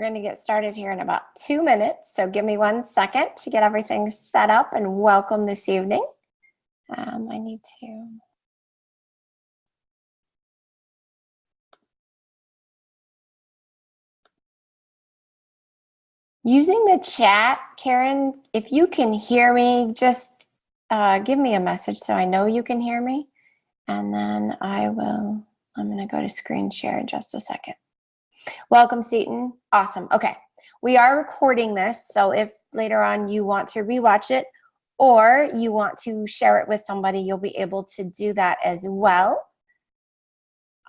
We're going to get started here in about 2 minutes, so give me 1 second to get everything set up and welcome this evening. I need to... Using the chat, Karen, if you can hear me, just give me a message so I know you can hear me. And then I'm going to go to screen share in just a second. Welcome, Seaton. Awesome. Okay. We are recording this, so if later on you want to rewatch it or you want to share it with somebody, you'll be able to do that as well.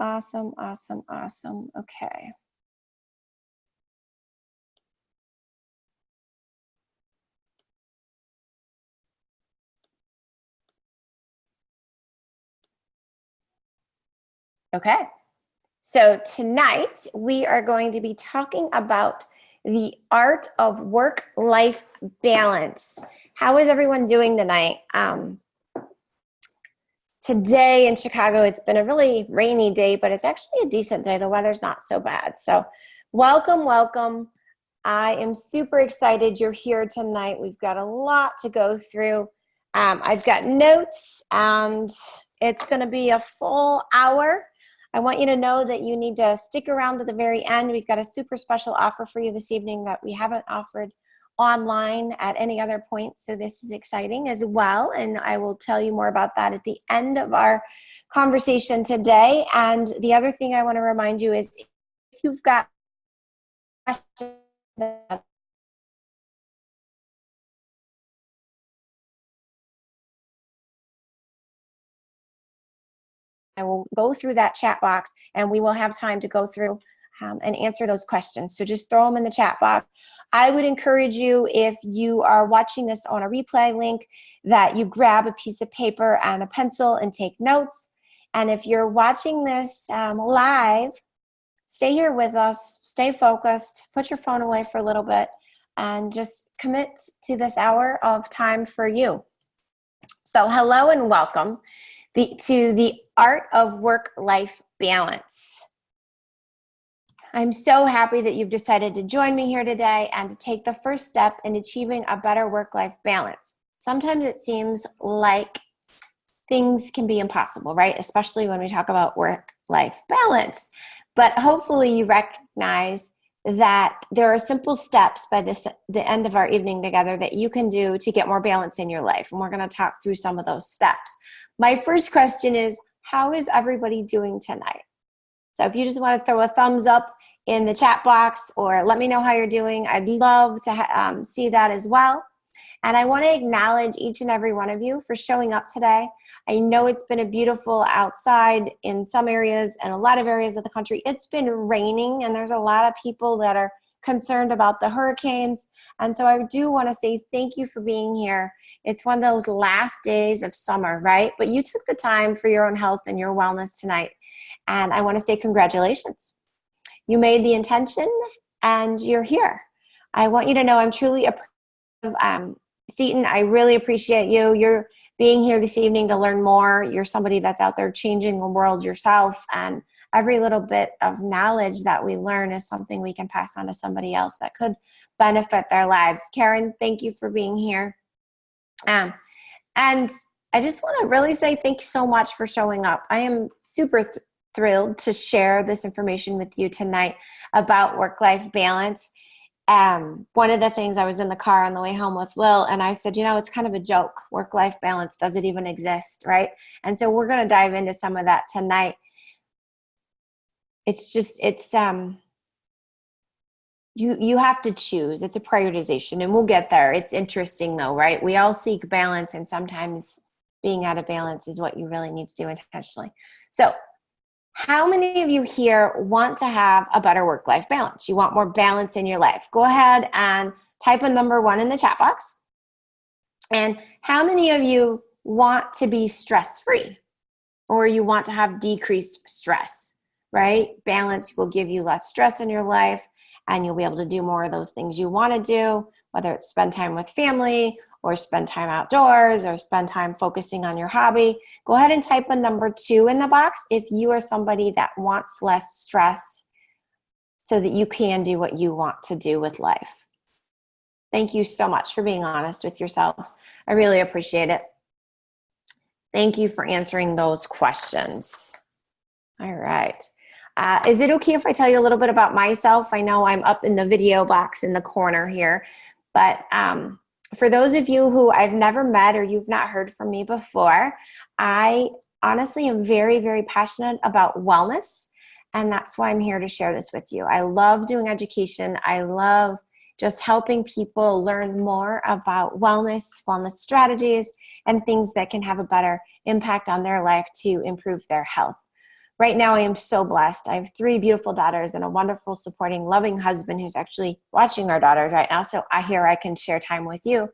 Awesome, awesome, awesome. Okay. Okay. So tonight we are going to be talking about the art of work-life balance. How is everyone doing tonight? Today in Chicago, it's been a really rainy day, but it's actually a decent day. The weather's not so bad. So welcome, welcome. I am super excited you're here tonight. We've got a lot to go through. I've got notes and it's going to be a full hour. I want you to know that you need to stick around to the very end. We've got a super special offer for you this evening that we haven't offered online at any other point. So this is exciting as well. And I will tell you more about that at the end of our conversation today. And the other thing I want to remind you is if you've got questions, I will go through that chat box and we will have time to go through and answer those questions. So just throw them in the chat box. I would encourage you, if you are watching this on a replay link, that you grab a piece of paper and a pencil and take notes. And if you're watching this live, stay here with us, stay focused, put your phone away for a little bit, and just commit to this hour of time for you. So hello and welcome to the art of work-life balance. I'm so happy that you've decided to join me here today and to take the first step in achieving a better work-life balance. Sometimes it seems like things can be impossible, right? Especially when we talk about work-life balance. But hopefully you recognize that there are simple steps by the end of our evening together that you can do to get more balance in your life. And we're going to talk through some of those steps. My first question is, how is everybody doing tonight? So if you just want to throw a thumbs up in the chat box or let me know how you're doing, I'd love to see that as well. And I want to acknowledge each and every one of you for showing up today. I know it's been a beautiful outside in some areas and a lot of areas of the country. It's been raining and there's a lot of people that are concerned about the hurricanes. And so I do want to say thank you for being here. It's one of those last days of summer, right? But you took the time for your own health and your wellness tonight. And I want to say congratulations. You made the intention and you're here. I want you to know I'm truly appreciative. Seaton, I really appreciate you. You're being here this evening to learn more. You're somebody that's out there changing the world yourself, and every little bit of knowledge that we learn is something we can pass on to somebody else that could benefit their lives. Karen, thank you for being here. And I just want to really say thank you so much for showing up. I am super thrilled to share this information with you tonight about work-life balance. One of the things, I was in the car on the way home with Will, and I said, you know, it's kind of a joke. Work-life balance, does it even exist, right? And so we're going to dive into some of that tonight. You have to choose. It's a prioritization, and we'll get there. It's interesting though, right? We all seek balance, and sometimes being out of balance is what you really need to do intentionally. So how many of you here want to have a better work-life balance? You want more balance in your life? Go ahead and type a number 1 in the chat box. And how many of you want to be stress-free, or you want to have decreased stress, right? Balance will give you less stress in your life, and you'll be able to do more of those things you want to do, whether it's spend time with family or spend time outdoors or spend time focusing on your hobby. Go ahead and type a number 2 in the box if you are somebody that wants less stress so that you can do what you want to do with life. Thank you so much for being honest with yourselves. I really appreciate it. Thank you for answering those questions. All right. Is it okay if I tell you a little bit about myself? I know I'm up in the video box in the corner here, but for those of you who I've never met or you've not heard from me before, I honestly am very, very passionate about wellness, and that's why I'm here to share this with you. I love doing education. I love just helping people learn more about wellness strategies, and things that can have a better impact on their life to improve their health. Right now, I am so blessed. I have 3 beautiful daughters and a wonderful, supporting, loving husband who's actually watching our daughters right now. So I can share time with you.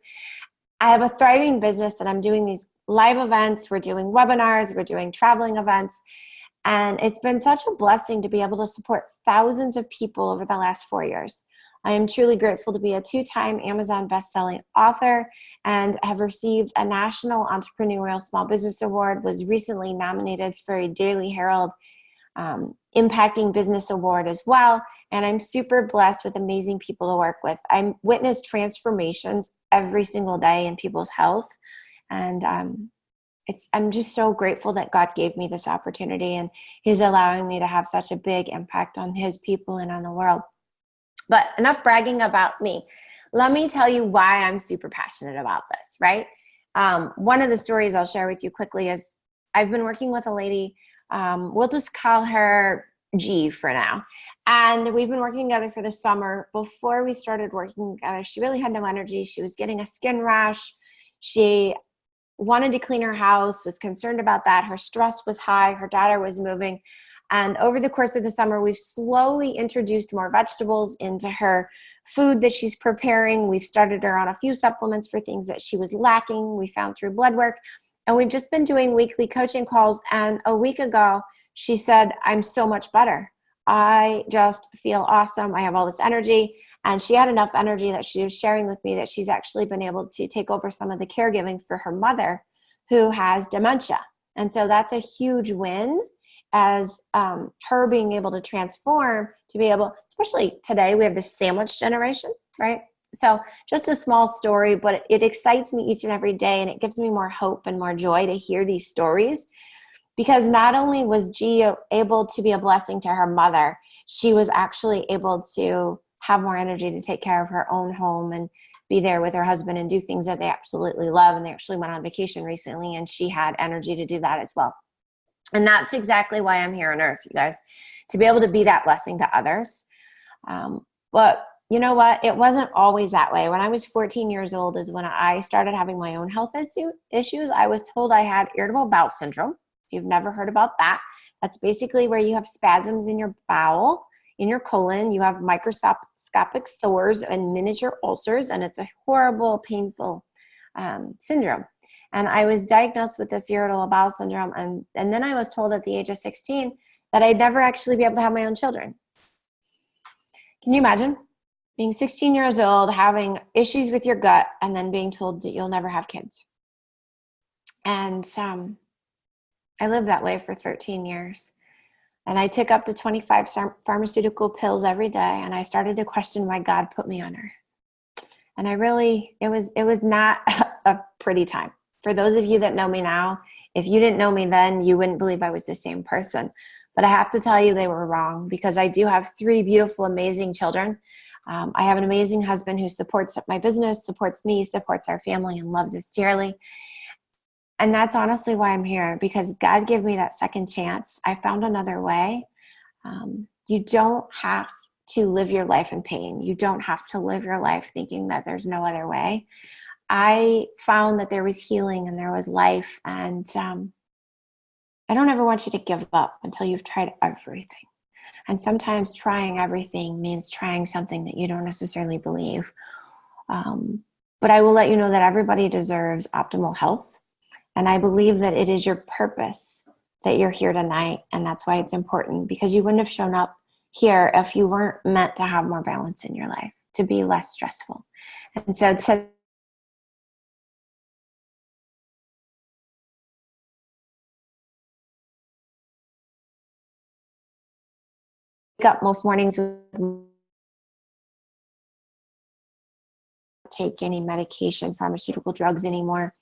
I have a thriving business that I'm doing these live events. We're doing webinars. We're doing traveling events. And it's been such a blessing to be able to support thousands of people over the last 4 years. I am truly grateful to be a 2-time Amazon bestselling author and have received a National Entrepreneurial Small Business Award, was recently nominated for a Daily Herald Impacting Business Award as well. And I'm super blessed with amazing people to work with. I witness transformations every single day in people's health. And I'm just so grateful that God gave me this opportunity, and He's allowing me to have such a big impact on His people and on the world. But enough bragging about me. Let me tell you why I'm super passionate about this, right? One of the stories I'll share with you quickly is I've been working with a lady, we'll just call her G for now. And we've been working together for the summer. Before we started working together, she really had no energy. She was getting a skin rash. She wanted to clean her house, was concerned about that. Her stress was high. Her daughter was moving. And over the course of the summer, we've slowly introduced more vegetables into her food that she's preparing. We've started her on a few supplements for things that she was lacking. We found through blood work. And we've just been doing weekly coaching calls. And a week ago, she said, I'm so much better. I just feel awesome. I have all this energy. And she had enough energy that she was sharing with me that she's actually been able to take over some of the caregiving for her mother who has dementia. And so that's a huge win, as her being able to transform, to be able, especially today, we have this sandwich generation, right? So just a small story, but it excites me each and every day, and it gives me more hope and more joy to hear these stories, because not only was G able to be a blessing to her mother, she was actually able to have more energy to take care of her own home and be there with her husband and do things that they absolutely love. And they actually went on vacation recently, and she had energy to do that as well. And that's exactly why I'm here on earth, you guys, to be able to be that blessing to others. But you know what? It wasn't always that way. When I was 14 years old is when I started having my own health issues. I was told I had irritable bowel syndrome. If you've never heard about that, that's basically where you have spasms in your bowel, in your colon. You have microscopic sores and miniature ulcers, and it's a horrible, painful syndrome. And I was diagnosed with this irritable bowel syndrome. And then I was told at the age of 16 that I'd never actually be able to have my own children. Can you imagine being 16 years old, having issues with your gut, and then being told that you'll never have kids? And I lived that way for 13 years. And I took up to 25 pharmaceutical pills every day. And I started to question why God put me on earth. And it was not a pretty time. For those of you that know me now, if you didn't know me then, you wouldn't believe I was the same person. But I have to tell you, they were wrong, because I do have 3 beautiful, amazing children. I have an amazing husband who supports my business, supports me, supports our family, and loves us dearly. And that's honestly why I'm here, because God gave me that second chance. I found another way. You don't have to live your life in pain. You don't have to live your life thinking that there's no other way. I found that there was healing and there was life. And I don't ever want you to give up until you've tried everything. And sometimes trying everything means trying something that you don't necessarily believe. But I will let you know that everybody deserves optimal health. And I believe that it is your purpose that you're here tonight. And that's why it's important, because you wouldn't have shown up here if you weren't meant to have more balance in your life, to be less stressful. And so up most mornings with take any medication, pharmaceutical drugs anymore.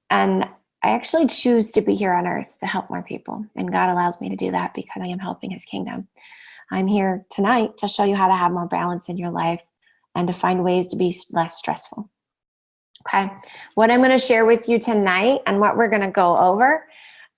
And I actually choose to be here on earth to help more people. And God allows me to do that because I am helping his kingdom. I'm here tonight to show you how to have more balance in your life and to find ways to be less stressful. Okay. What I'm going to share with you tonight and what we're going to go over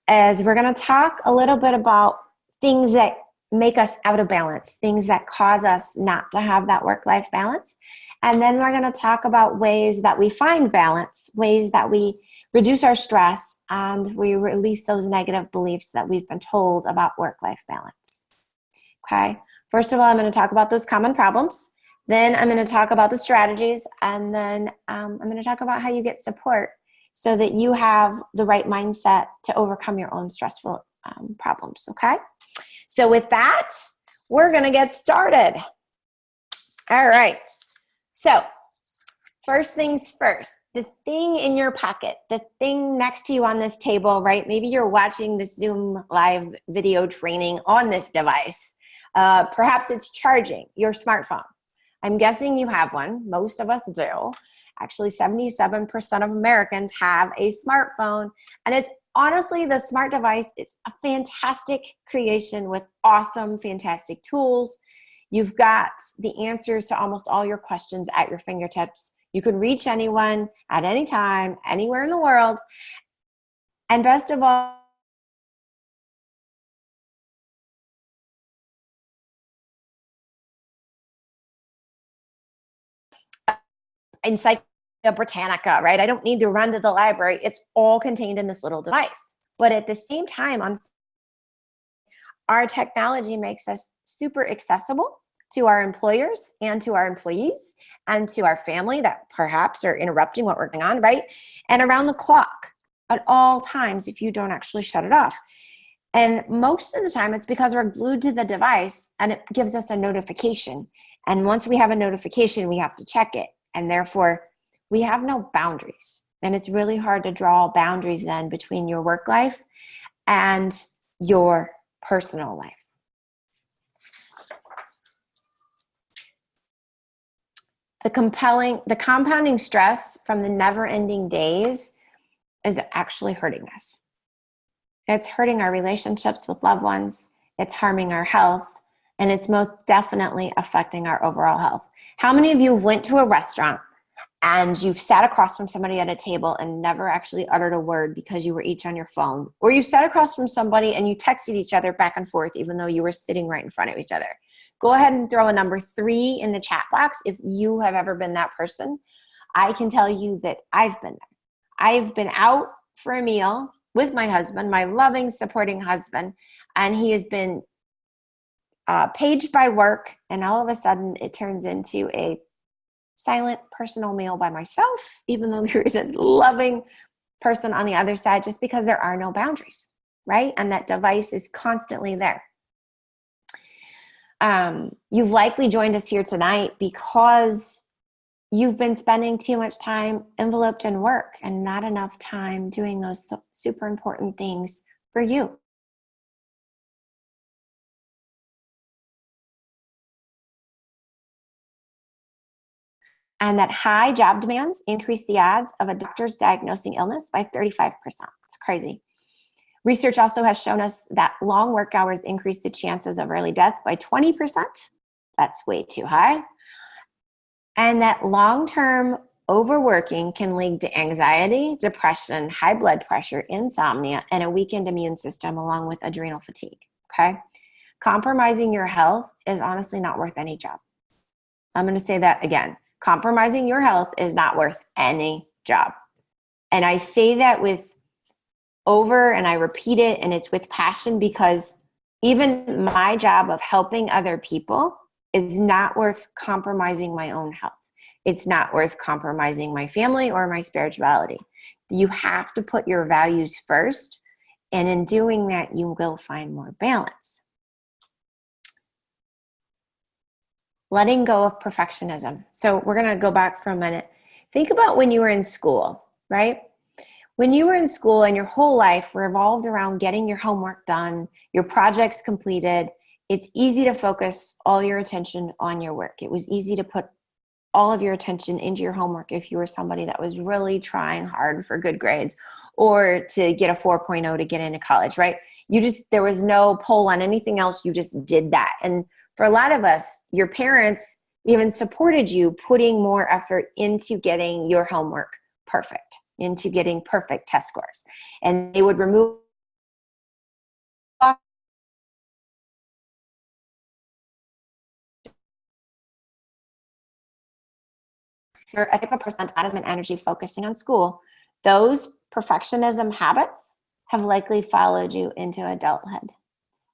is we're going to talk a little bit about things that make us out of balance, things that cause us not to have that work-life balance. And then we're going to talk about ways that we find balance, ways that we reduce our stress, and we release those negative beliefs that we've been told about work-life balance. Okay. First of all, I'm going to talk about those common problems. Then I'm going to talk about the strategies, and then I'm going to talk about how you get support so that you have the right mindset to overcome your own stressful problems, okay? So with that, we're going to get started. All right. So first things first, the thing in your pocket, the thing next to you on this table, right? Maybe you're watching this Zoom live video training on this device. Perhaps it's charging your smartphone. I'm guessing you have one. Most of us do. Actually, 77% of Americans have a smartphone. And it's honestly, the smart device is a fantastic creation with awesome, fantastic tools. You've got the answers to almost all your questions at your fingertips. You can reach anyone at any time, anywhere in the world. And best of all, Encyclopedia Britannica, right? I don't need to run to the library. It's all contained in this little device. But at the same time, our technology makes us super accessible to our employers and to our employees and to our family that perhaps are interrupting what we're going on, right? And around the clock at all times if you don't actually shut it off. And most of the time it's because we're glued to the device and it gives us a notification. And once we have a notification, we have to check it. And therefore, we have no boundaries. And it's really hard to draw boundaries then between your work life and your personal life. The compounding stress from the never-ending days is actually hurting us. It's hurting our relationships with loved ones. It's harming our health. And it's most definitely affecting our overall health. How many of you went to a restaurant and you've sat across from somebody at a table and never actually uttered a word because you were each on your phone? Or you sat across from somebody and you texted each other back and forth even though you were sitting right in front of each other? Go ahead and throw a number 3 in the chat box if you have ever been that person. I can tell you that I've been there. I've been out for a meal with my husband, my loving, supporting husband, and he has been paged by work, and all of a sudden it turns into a silent personal meal by myself, even though there is a loving person on the other side, just because there are no boundaries, right? And that device is constantly there. You've likely joined us here tonight because you've been spending too much time enveloped in work and not enough time doing those super important things for you. And that high job demands increase the odds of a doctor's diagnosing illness by 35%. It's crazy. Research also has shown us that long work hours increase the chances of early death by 20%. That's way too high. And that long-term overworking can lead to anxiety, depression, high blood pressure, insomnia, and a weakened immune system along with adrenal fatigue, okay? Compromising your health is honestly not worth any job. I'm going to say that again. Compromising your health is not worth any job. And I say that and I repeat it, and it's with passion because even my job of helping other people is not worth compromising my own health. It's not worth compromising my family or my spirituality. You have to put your values first, and in doing that, you will find more balance. Letting go of perfectionism. So we're going to go back for a minute. Think about when you were in school, right? When you were in school and your whole life revolved around getting your homework done, your projects completed, it's easy to focus all your attention on your work. It was easy to put all of your attention into your homework if you were somebody that was really trying hard for good grades or to get a 4.0 to get into college, right? There was no pull on anything else. You just did that. And for a lot of us, your parents even supported you putting more effort into getting your homework perfect, into getting perfect test scores. And they would remove you're a type of person that has been energy focusing on school, those perfectionism habits have likely followed you into adulthood.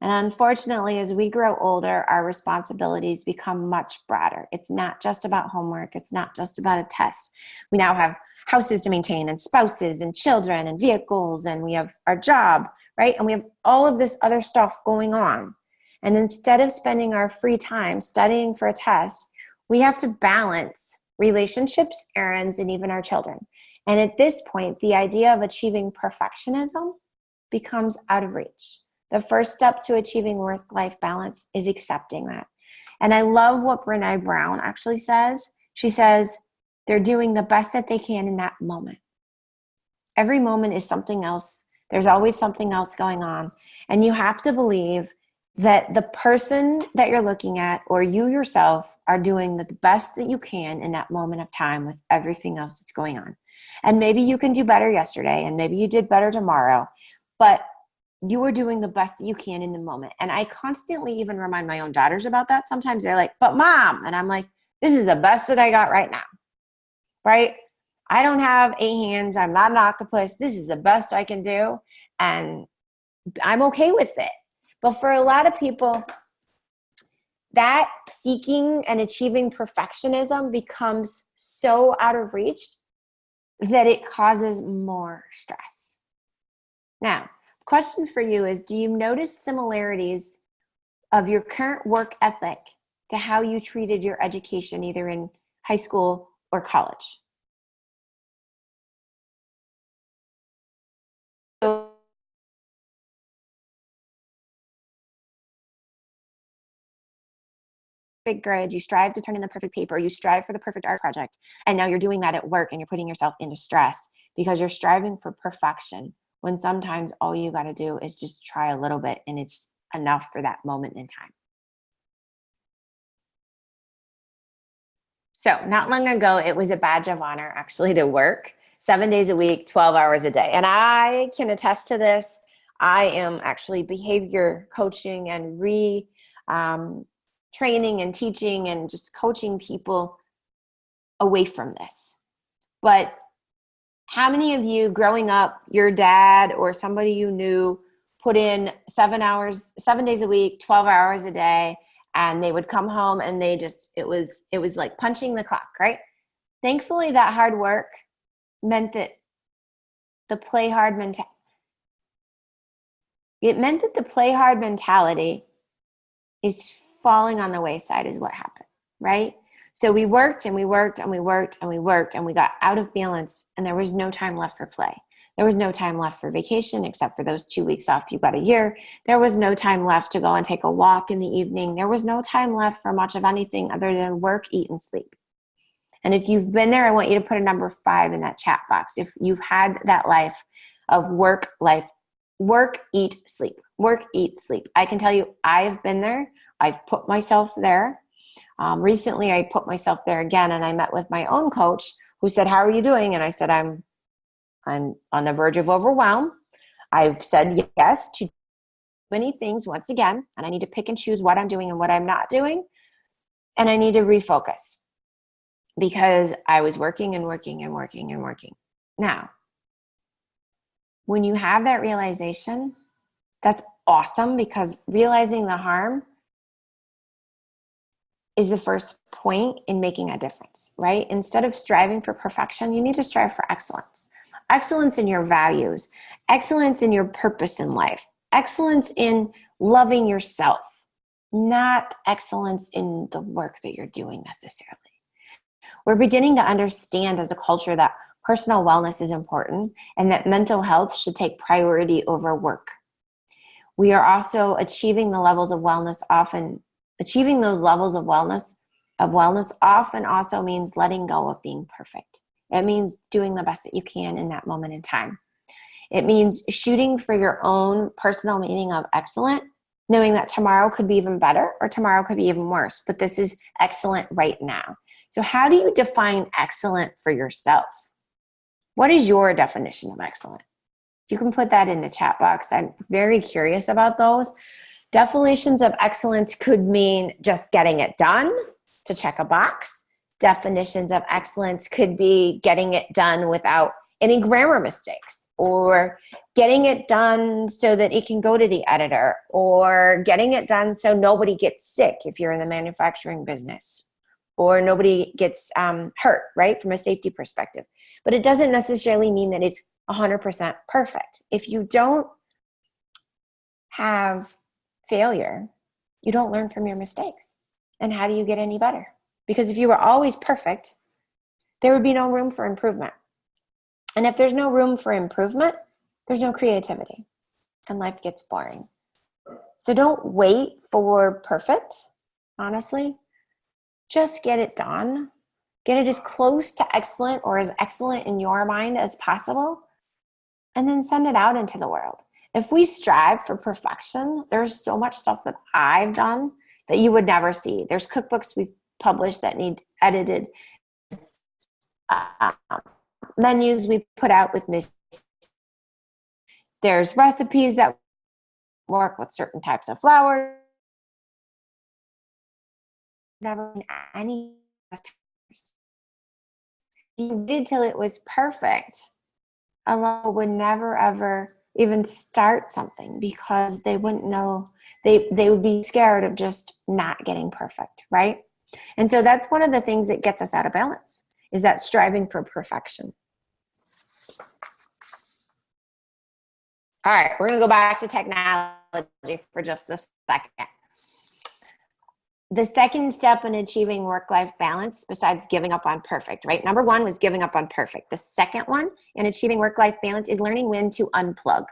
And unfortunately, as we grow older, our responsibilities become much broader. It's not just about homework. It's not just about a test. We now have houses to maintain and spouses and children and vehicles, and we have our job, right? And we have all of this other stuff going on. And instead of spending our free time studying for a test, we have to balance relationships, errands, and even our children. And at this point, the idea of achieving perfectionism becomes out of reach. The first step to achieving work-life balance is accepting that. And I love what Brené Brown actually says. She says, they're doing the best that they can in that moment. Every moment is something else. There's always something else going on. And you have to believe that the person that you're looking at or you yourself are doing the best that you can in that moment of time with everything else that's going on. And maybe you can do better yesterday and maybe you did better tomorrow, but you are doing the best that you can in the moment. And I constantly even remind my own daughters about that. Sometimes they're like, but mom, and I'm like, this is the best that I got right now, right? I don't have 8 hands. I'm not an octopus. This is the best I can do. And I'm okay with it. But for a lot of people, that seeking and achieving perfectionism becomes so out of reach that it causes more stress. Now, the question for you is, do you notice similarities of your current work ethic to how you treated your education, either in high school or college? So big grades, you strive to turn in the perfect paper, you strive for the perfect art project, and now you're doing that at work and you're putting yourself into stress because you're striving for perfection, when sometimes all you got to do is just try a little bit and it's enough for that moment in time. So not long ago, it was a badge of honor actually to work 7 days a week, 12 hours a day. And I can attest to this. I am actually behavior coaching and training and teaching and just coaching people away from this. But how many of you growing up, your dad or somebody you knew put in 7 days a week, 12 hours a day, and they would come home and it was like punching the clock, right? Thankfully, that hard work meant that the play hard mentality, is falling on the wayside is what happened, right? So we worked and we worked and we worked and we worked and we got out of balance and there was no time left for play. There was no time left for vacation except for those 2 weeks off you got a year. There was no time left to go and take a walk in the evening. There was no time left for much of anything other than work, eat, and sleep. And if you've been there, I want you to put a number 5 in that chat box. If you've had that life of work, life, work, eat, sleep, work, eat, sleep. I can tell you I've been there. I've put myself there. Recently, I put myself there again, and I met with my own coach who said, how are you doing? And I said, I'm on the verge of overwhelm. I've said yes to many things once again, and I need to pick and choose what I'm doing and what I'm not doing. And I need to refocus because I was working and working and working and working. Now, when you have that realization, that's awesome because realizing the harm is the first point in making a difference, right? Instead of striving for perfection, you need to strive for excellence. Excellence in your values, excellence in your purpose in life, excellence in loving yourself, not excellence in the work that you're doing necessarily. We're beginning to understand as a culture that personal wellness is important and that mental health should take priority over work. We are also achieving the levels of wellness often. Achieving those levels of wellness often also means letting go of being perfect. It means doing the best that you can in that moment in time. It means shooting for your own personal meaning of excellent, knowing that tomorrow could be even better or tomorrow could be even worse, but this is excellent right now. So how do you define excellent for yourself? What is your definition of excellent? You can put that in the chat box. I'm very curious about those. Definitions of excellence could mean just getting it done to check a box. Definitions of excellence could be getting it done without any grammar mistakes, or getting it done so that it can go to the editor, or getting it done so nobody gets sick if you're in the manufacturing business, or nobody gets hurt, right, from a safety perspective. But it doesn't necessarily mean that it's 100% perfect. If you don't have failure, you don't learn from your mistakes. And how do you get any better? Because if you were always perfect, there would be no room for improvement. And if there's no room for improvement, there's no creativity, and life gets boring. So don't wait for perfect, honestly. Just get it done. Get it as close to excellent or as excellent in your mind as possible, and then send it out into the world. If we strive for perfection, there's so much stuff that I've done that you would never see. There's cookbooks we've published that need edited, menus we put out with there's recipes that work with certain types of flour. Never any you waited till it was perfect. A lot would never ever even start something because they wouldn't know, they would be scared of just not getting perfect, right? And so that's one of the things that gets us out of balance, is that striving for perfection. All right, we're going to go back to technology for just a second. The second step in achieving work-life balance, besides giving up on perfect, right? Number one was giving up on perfect. The second one in achieving work-life balance is learning when to unplug.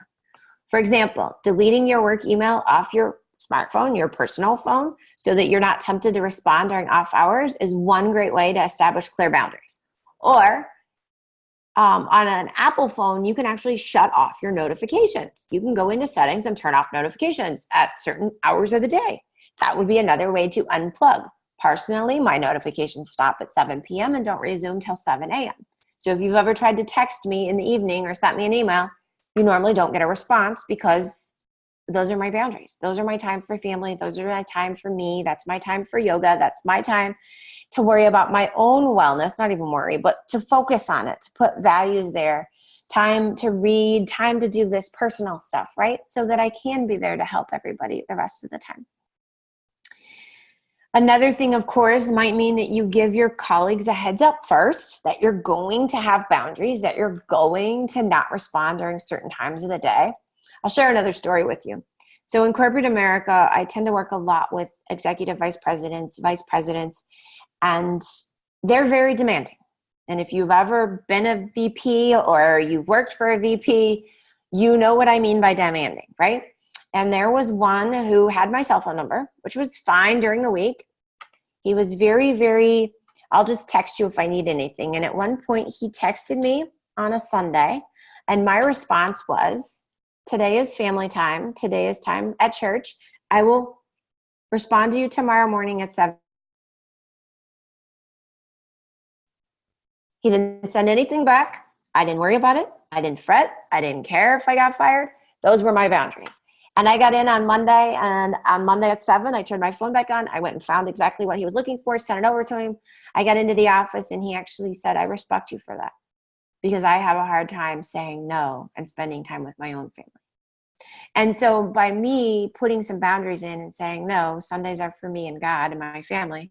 For example, deleting your work email off your smartphone, your personal phone, so that you're not tempted to respond during off hours is one great way to establish clear boundaries. Or on an Apple phone, you can actually shut off your notifications. You can go into settings and turn off notifications at certain hours of the day. That would be another way to unplug. Personally, my notifications stop at 7 p.m. and don't resume till 7 a.m. So if you've ever tried to text me in the evening or sent me an email, you normally don't get a response, because those are my boundaries. Those are my time for family. Those are my time for me. That's my time for yoga. That's my time to worry about my own wellness, not even worry, but to focus on it, to put values there, time to read, time to do this personal stuff, right? So that I can be there to help everybody the rest of the time. Another thing, of course, might mean that you give your colleagues a heads up first that you're going to have boundaries, that you're going to not respond during certain times of the day. I'll share another story with you. So in corporate America, I tend to work a lot with executive vice presidents, and they're very demanding. And if you've ever been a VP or you've worked for a VP, you know what I mean by demanding, right? And there was one who had my cell phone number, which was fine during the week. He was very, I'll just text you if I need anything. And at one point he texted me on a Sunday, and my response was, today is family time. Today is time at church. I will respond to you tomorrow morning at 7. He didn't send anything back. I didn't worry about it. I didn't fret. I didn't care if I got fired. Those were my boundaries. And I got in on Monday, and on Monday at 7, I turned my phone back on. I went and found exactly what he was looking for, sent it over to him. I got into the office, and he actually said, I respect you for that, because I have a hard time saying no and spending time with my own family. And so by me putting some boundaries in and saying, no, Sundays are for me and God and my family,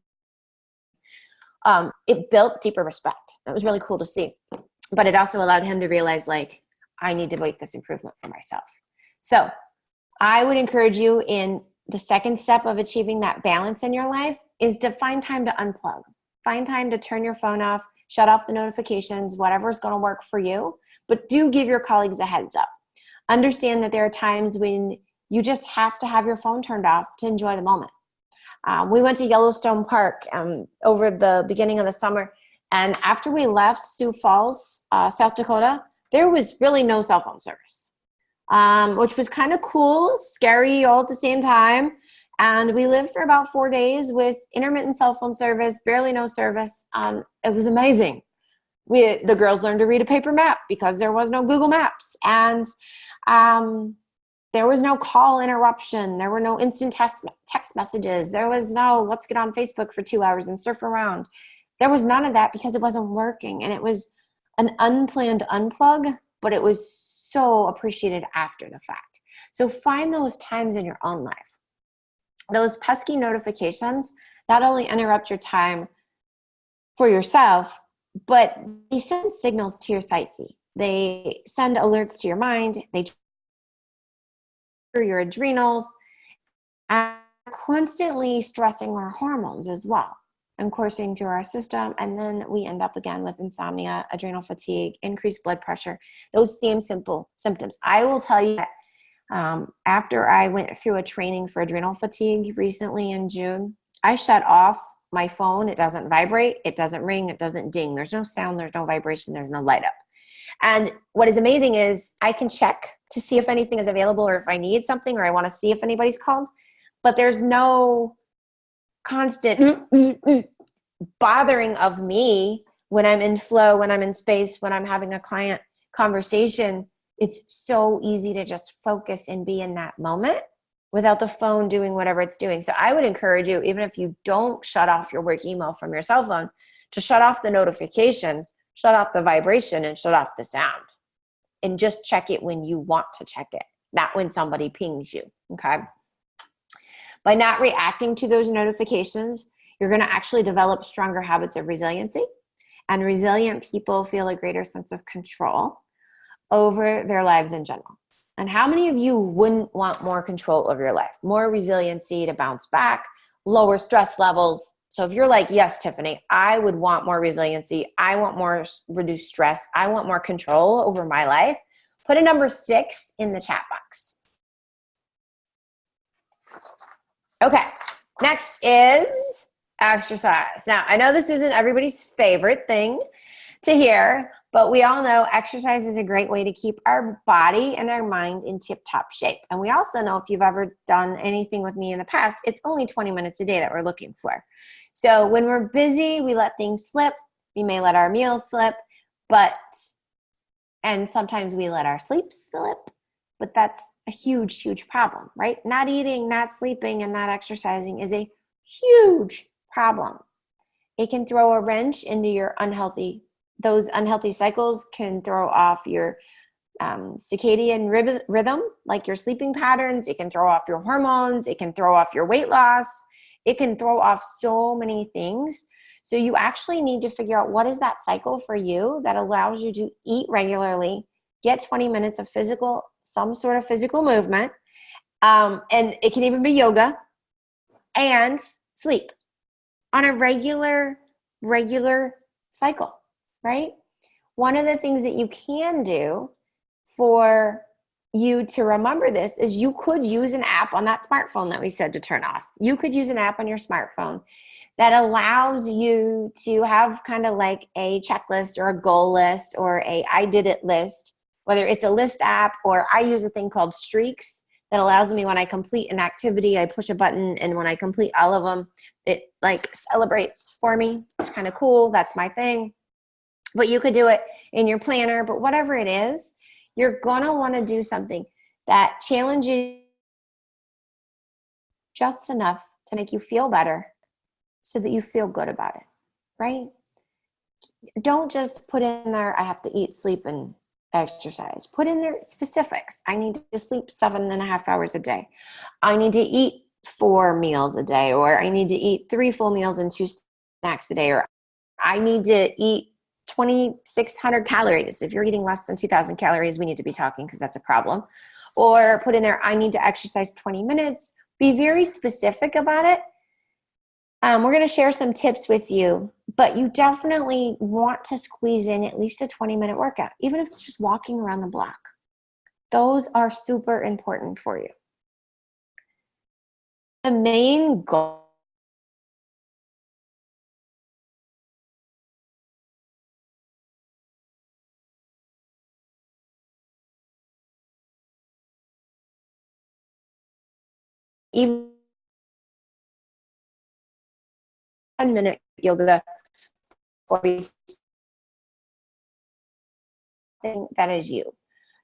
it built deeper respect. It was really cool to see. But it also allowed him to realize, like, I need to make this improvement for myself. So I would encourage you, in the second step of achieving that balance in your life, is to find time to unplug. Find time to turn your phone off, shut off the notifications, whatever is going to work for you. But do give your colleagues a heads up. Understand that there are times when You just have to have your phone turned off to enjoy the moment. We went to Yellowstone Park over the beginning of the summer, and after we left Sioux Falls, South Dakota, there was really no cell phone service, which was kind of cool, scary all at the same time. And we lived for about 4 days with intermittent cell phone service, barely no service. It was amazing. The girls learned to read a paper map because there was no Google Maps. And there was no call interruption. There were no instant text messages. There was no, let's get on Facebook for 2 hours and surf around. There was none of that because it wasn't working. And it was an unplanned unplug, but it was so appreciated after the fact. So find those times in your own life. Those pesky notifications not only interrupt your time for yourself, but they send signals to your psyche. They send alerts to your mind. They trigger your adrenals, and constantly stressing our hormones as well and coursing through our system. And then we end up again with insomnia, adrenal fatigue, increased blood pressure, those same simple symptoms. I will tell you that after I went through a training for adrenal fatigue recently in June, I shut off my phone. It doesn't vibrate. It doesn't ring. It doesn't ding. There's no sound. There's no vibration. There's no light up. And what is amazing is I can check to see if anything is available or if I need something or I want to see if anybody's called, but there's no constant bothering of me when I'm in flow, when I'm in space, when I'm having a client conversation. It's so easy to just focus and be in that moment without the phone doing whatever it's doing. So I would encourage you, even if you don't shut off your work email from your cell phone, to shut off the notifications, shut off the vibration, and shut off the sound. And just check it when you want to check it, not when somebody pings you, okay? By not reacting to those notifications, you're going to actually develop stronger habits of resiliency. And resilient people feel a greater sense of control over their lives in general. And how many of you wouldn't want more control over your life, more resiliency to bounce back, lower stress levels? So if you're like, yes, Tiffany, I would want more resiliency. I want more reduced stress. I want more control over my life. Put a number 6 in the chat box. Okay, next is exercise. Now, I know this isn't everybody's favorite thing to hear, but we all know exercise is a great way to keep our body and our mind in tip-top shape. And we also know, if you've ever done anything with me in the past, it's only 20 minutes a day that we're looking for. So when we're busy, we let things slip. We may let our meals slip, and sometimes we let our sleep slip, but that's a huge, huge problem, right? Not eating, not sleeping, and not exercising is a huge problem. It can throw a wrench into your those unhealthy cycles can throw off your circadian rhythm, like your sleeping patterns. It can throw off your hormones. It can throw off your weight loss. It can throw off so many things. So you actually need to figure out what is that cycle for you that allows you to eat regularly, get 20 minutes of some sort of physical movement, and it can even be yoga, and sleep on a regular cycle, right? One of the things that you can do for you to remember this is you could use an app on that smartphone that we said to turn off. You could use an app on your smartphone that allows you to have kind of like a checklist or a goal list or a I did it list, whether it's a list app, or I use a thing called Streaks that allows me, when I complete an activity, I push a button, and when I complete all of them, it like celebrates for me. It's kind of cool. That's my thing. But you could do it in your planner, but whatever it is, you're going to want to do something that challenges just enough to make you feel better so that you feel good about it, right? Don't just put in there, I have to eat, sleep, and exercise. Put in there specifics. I need to sleep 7.5 hours a day. I need to eat 4 meals a day, or I need to eat 3 full meals and 2 snacks a day, or I need to eat 2,600 calories. If you're eating less than 2,000 calories, we need to be talking, because that's a problem. Or put in there, I need to exercise 20 minutes. Be very specific about it. We're going to share some tips with you, but you definitely want to squeeze in at least a 20-minute workout, even if it's just walking around the block. Those are super important for you. the main goal even 10-minute yoga or something that is you,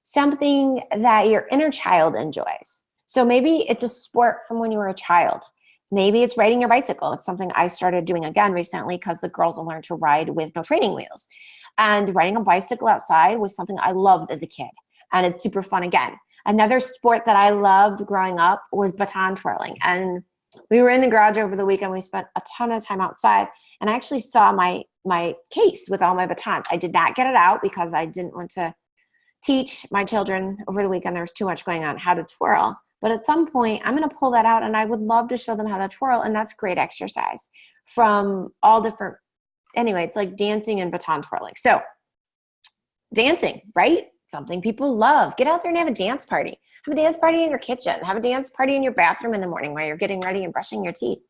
something that your inner child enjoys. So maybe it's a sport from when you were a child. Maybe it's riding your bicycle. It's something I started doing again recently because the girls will learn to ride with no training wheels. And riding a bicycle outside was something I loved as a kid. And it's super fun again. Another sport that I loved growing up was baton twirling. And we were in the garage over the weekend. We spent a ton of time outside. And I actually saw my case with all my batons. I did not get it out because I didn't want to teach my children over the weekend. There was too much going on how to twirl. But at some point, I'm going to pull that out and I would love to show them how to twirl. And that's great exercise from all different, anyway, it's like dancing and baton twirling. So dancing, right? Something people love. Get out there and have a dance party. Have a dance party in your kitchen. Have a dance party in your bathroom in the morning while you're getting ready and brushing your teeth.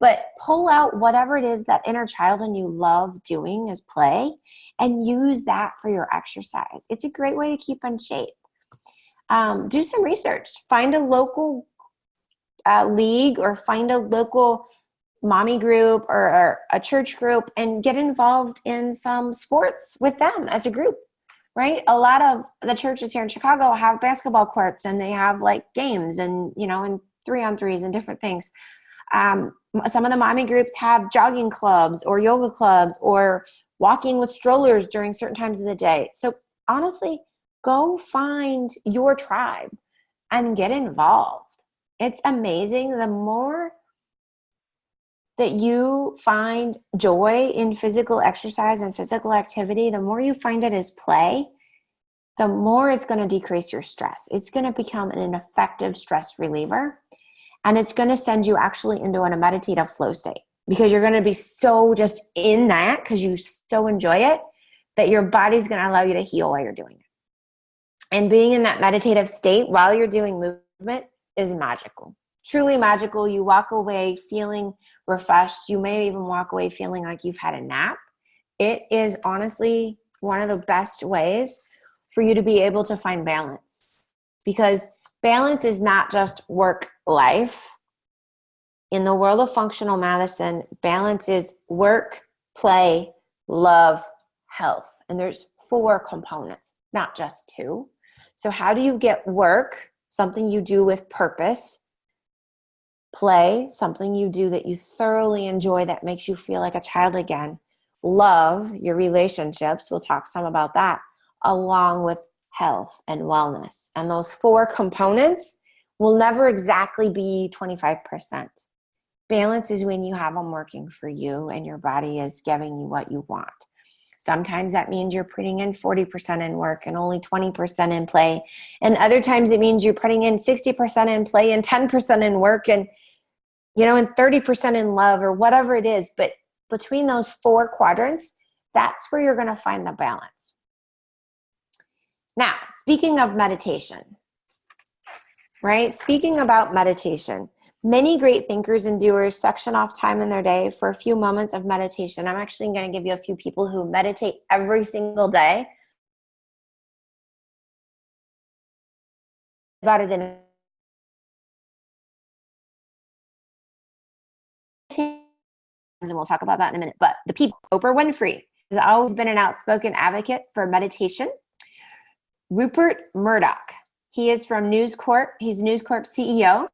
But pull out whatever it is that inner child and you love doing as play and use that for your exercise. It's a great way to keep in shape. Do some research. Find a local league or find a local mommy group or a church group and get involved in some sports with them as a group, right? A lot of the churches here in Chicago have basketball courts and they have like games and, and 3-on-3s and different things. Some of the mommy groups have jogging clubs or yoga clubs or walking with strollers during certain times of the day. So honestly, go find your tribe and get involved. It's amazing. The more that you find joy in physical exercise and physical activity, the more you find it as play, the more it's going to decrease your stress. It's going to become an effective stress reliever. And it's going to send you actually into a meditative flow state because you're going to be so just in that because you so enjoy it that your body's going to allow you to heal while you're doing it. And being in that meditative state while you're doing movement is magical, truly magical. You walk away feeling refreshed. You may even walk away feeling like you've had a nap. It is honestly one of the best ways for you to be able to find balance because balance is not just work life. In the world of functional medicine, balance is work, play, love, health. And there's 4 components, not just 2. So how do you get work, something you do with purpose, play, something you do that you thoroughly enjoy that makes you feel like a child again, love, your relationships, we'll talk some about that, along with health and wellness. And those 4 components will never exactly be 25%. Balance is when you have them working for you and your body is giving you what you want. Sometimes that means you're putting in 40% in work and only 20% in play. And other times it means you're putting in 60% in play and 10% in work and, and 30% in love or whatever it is. But between those 4 quadrants, that's where you're going to find the balance. Now, speaking of meditation, right? Speaking about meditation, many great thinkers and doers section off time in their day for a few moments of meditation. I'm actually going to give you a few people who meditate every single day. About it in and we'll talk about that in a minute. But the people, Oprah Winfrey has always been an outspoken advocate for meditation. Rupert Murdoch, he is from News Corp. He's News Corp CEO.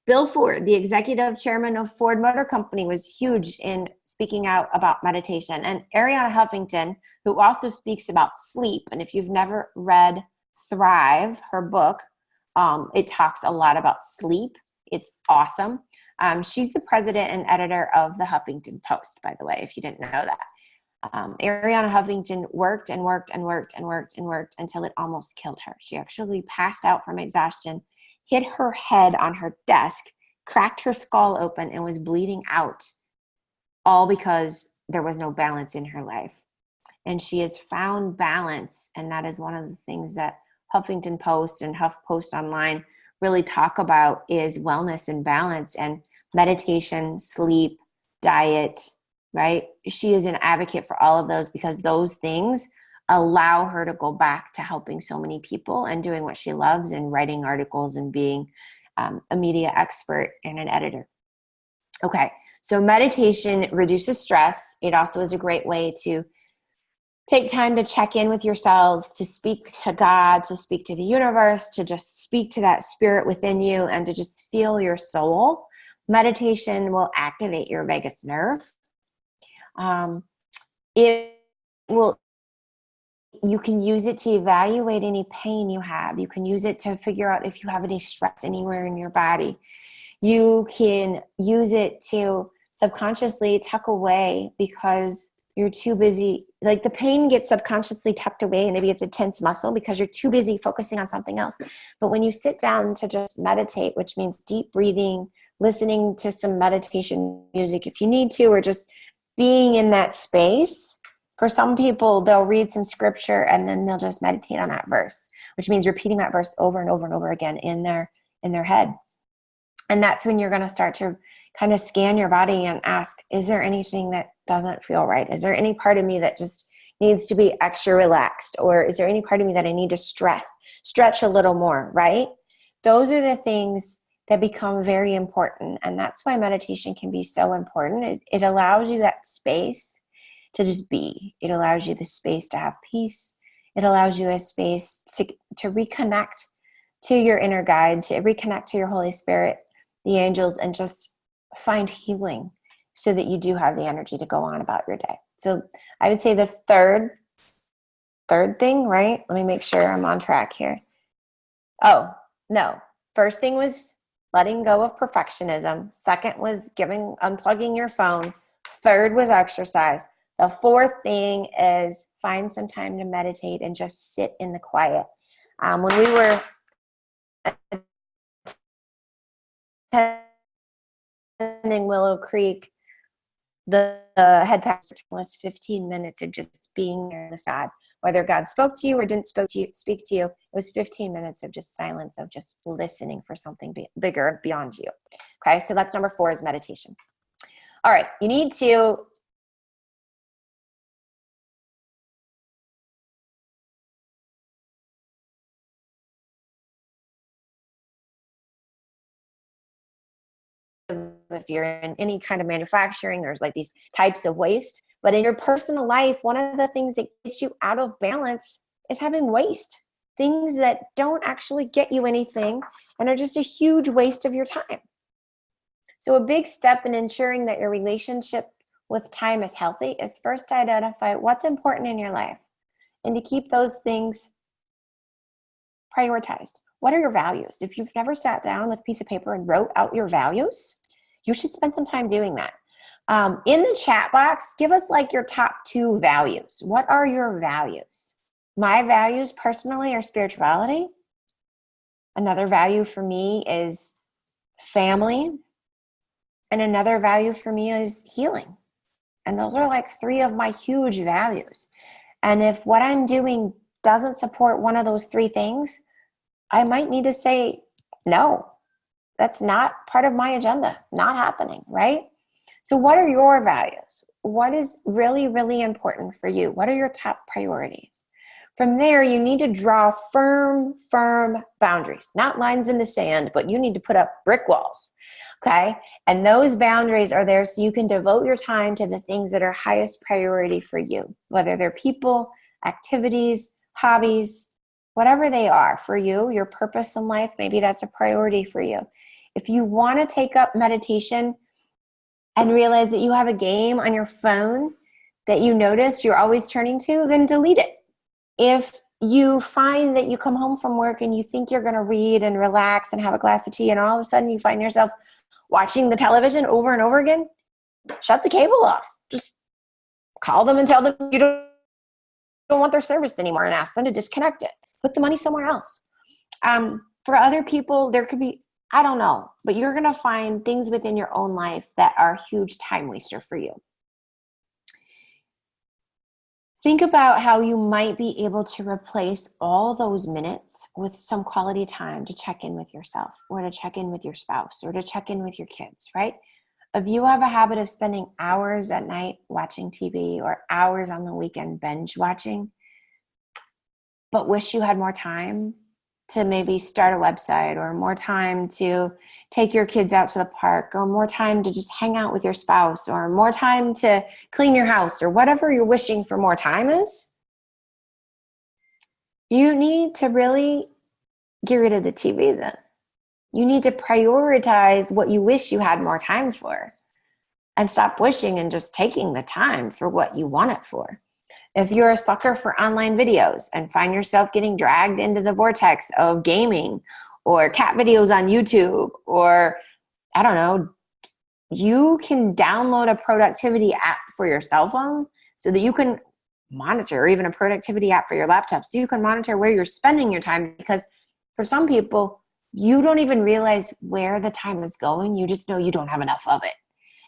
Bill Ford, the executive chairman of Ford Motor Company, was huge in speaking out about meditation. And Arianna Huffington, who also speaks about sleep. And if you've never read Thrive, her book, it talks a lot about sleep. It's awesome. She's the president and editor of the Huffington Post, by the way, if you didn't know that. Arianna Huffington worked and worked and worked and worked and worked until it almost killed her. She actually passed out from exhaustion, hit her head on her desk, cracked her skull open, and was bleeding out, all because there was no balance in her life. And she has found balance, and that is one of the things that Huffington Post and HuffPost Online really talk about is wellness and balance and meditation, sleep, diet, right? She is an advocate for all of those because those things allow her to go back to helping so many people and doing what she loves and writing articles and being a media expert and an editor. Okay, so meditation reduces stress. It also is a great way to take time to check in with yourselves, to speak to God, to speak to the universe, to just speak to that spirit within you and to just feel your soul. Meditation will activate your vagus nerve. It will, you can use it to evaluate any pain you have. You can use it to figure out if you have any stress anywhere in your body. You can use it to subconsciously tuck away because you're too busy. Like the pain gets subconsciously tucked away and maybe it's a tense muscle because you're too busy focusing on something else. But when you sit down to just meditate, which means deep breathing, listening to some meditation music if you need to, or just being in that space. For some people, they'll read some scripture and then they'll just meditate on that verse, which means repeating that verse over and over and over again in their head. And that's when you're going to start to kind of scan your body and ask, is there anything that doesn't feel right? Is there any part of me that just needs to be extra relaxed? Or is there any part of me that I need to stretch a little more, right? Those are the things that become very important. And that's why meditation can be so important. It allows you that space to just be. It allows you the space to have peace. It allows you a space to reconnect to your inner guide, to reconnect to your Holy Spirit, the angels, and just find healing so that you do have the energy to go on about your day. So I would say the third thing, right? Let me make sure I'm on track here. Oh, no. First thing was letting go of perfectionism. Second was unplugging your phone. Third was exercise. The fourth thing is find some time to meditate and just sit in the quiet. When we were attending Willow Creek, the head pastor was 15 minutes of just being there with God. Whether God spoke to you or didn't speak to you, it was 15 minutes of just silence, of just listening for something bigger beyond you. Okay, so that's number 4 is meditation. All right, you need to if you're in any kind of manufacturing, there's like these types of waste. But in your personal life, one of the things that gets you out of balance is having waste. Things that don't actually get you anything and are just a huge waste of your time. So a big step in ensuring that your relationship with time is healthy is first to identify what's important in your life and to keep those things prioritized. What are your values? If you've never sat down with a piece of paper and wrote out your values, you should spend some time doing that. In the chat box, give us like your top 2 values. What are your values? My values personally are spirituality. Another value for me is family. And another value for me is healing. And those are like 3 of my huge values. And if what I'm doing doesn't support one of those 3 things, I might need to say, no, that's not part of my agenda, not happening, right? So what are your values? What is really, really important for you? What are your top priorities? From there, you need to draw firm boundaries, not lines in the sand, but you need to put up brick walls, okay? And those boundaries are there so you can devote your time to the things that are highest priority for you, whether they're people, activities, hobbies, whatever they are for you, your purpose in life, maybe that's a priority for you. If you want to take up meditation and realize that you have a game on your phone that you notice you're always turning to, then delete it. If you find that you come home from work and you think you're going to read and relax and have a glass of tea and all of a sudden you find yourself watching the television over and over again, shut the cable off. Just call them and tell them you don't want their service anymore and ask them to disconnect it. Put the money somewhere else. For other people, there could be, I don't know, but you're going to find things within your own life that are a huge time waster for you. Think about how you might be able to replace all those minutes with some quality time to check in with yourself, or to check in with your spouse, or to check in with your kids, right? If you have a habit of spending hours at night watching TV, or hours on the weekend binge watching, but wish you had more time to maybe start a website, or more time to take your kids out to the park, or more time to just hang out with your spouse, or more time to clean your house, or whatever you're wishing for more time is, you need to really get rid of the TV then. You need to prioritize what you wish you had more time for, and stop wishing and just taking the time for what you want it for. If you're a sucker for online videos and find yourself getting dragged into the vortex of gaming or cat videos on YouTube, or I don't know, you can download a productivity app for your cell phone so that you can monitor, or even a productivity app for your laptop so you can monitor where you're spending your time. Because for some people, you don't even realize where the time is going. You just know you don't have enough of it.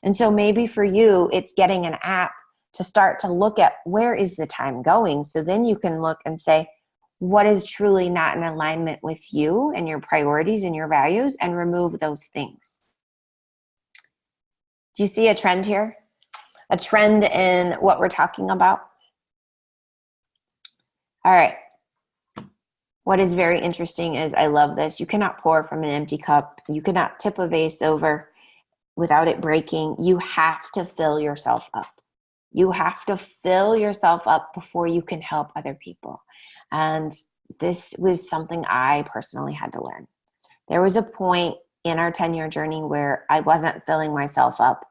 And so maybe for you, it's getting an app to start to look at where is the time going. So then you can look and say, what is truly not in alignment with you and your priorities and your values, and remove those things. Do you see a trend here? A trend in what we're talking about? All right. What is very interesting is, I love this. You cannot pour from an empty cup. You cannot tip a vase over without it breaking. You have to fill yourself up. You have to fill yourself up before you can help other people. And this was something I personally had to learn. There was a point in our 10-year journey where I wasn't filling myself up,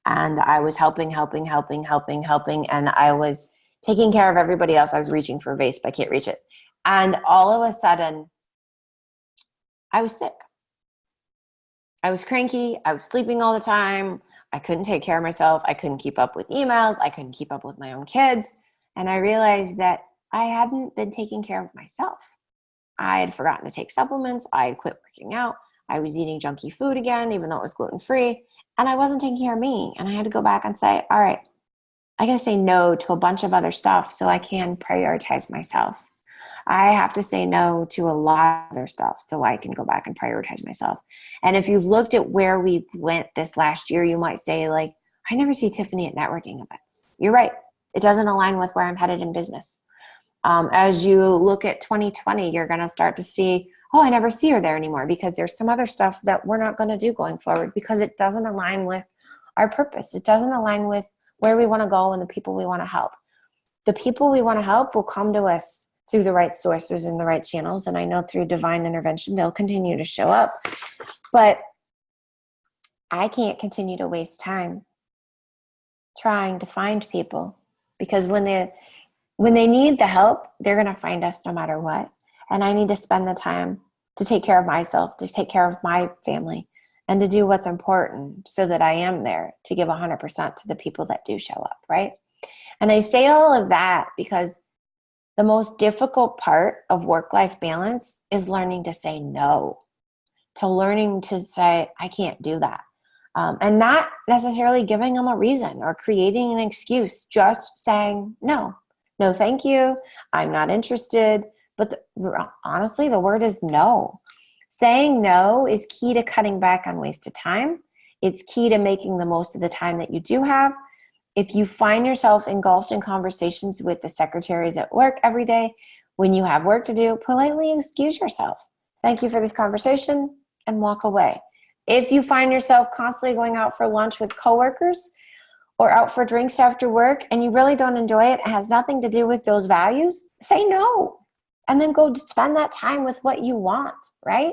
and I was helping, and I was taking care of everybody else. I was reaching for a vase, but I can't reach it. And all of a sudden, I was sick. I was cranky. I was sleeping all the time. I couldn't take care of myself. I couldn't keep up with emails. I couldn't keep up with my own kids. And I realized that I hadn't been taking care of myself. I had forgotten to take supplements. I had quit working out. I was eating junky food again, even though it was gluten-free. And I wasn't taking care of me. And I had to go back and say, all right, I got to say no to a bunch of other stuff so I can prioritize myself. I have to say no to a lot of other stuff so I can go back and prioritize myself. And if you've looked at where we went this last year, you might say, like, I never see Tiffany at networking events. You're right. It doesn't align with where I'm headed in business. As you look at 2020, you're going to start to see, oh, I never see her there anymore, because there's some other stuff that we're not going to do going forward because it doesn't align with our purpose. It doesn't align with where we want to go and the people we want to help. The people we want to help will come to us through the right sources and the right channels. And I know through divine intervention, they'll continue to show up. But I can't continue to waste time trying to find people, because when they need the help, they're going to find us no matter what. And I need to spend the time to take care of myself, to take care of my family, and to do what's important so that I am there to give 100% to the people that do show up, right? And I say all of that because the most difficult part of work-life balance is learning to say no, to learning to say, I can't do that. And not necessarily giving them a reason or creating an excuse, just saying no. No, thank you. I'm not interested. But honestly, the word is no. Saying no is key to cutting back on wasted time. It's key to making the most of the time that you do have. If you find yourself engulfed in conversations with the secretaries at work every day, when you have work to do, politely excuse yourself. Thank you for this conversation, and walk away. If you find yourself constantly going out for lunch with coworkers or out for drinks after work and you really don't enjoy it, it has nothing to do with those values, say no. And then go spend that time with what you want, right?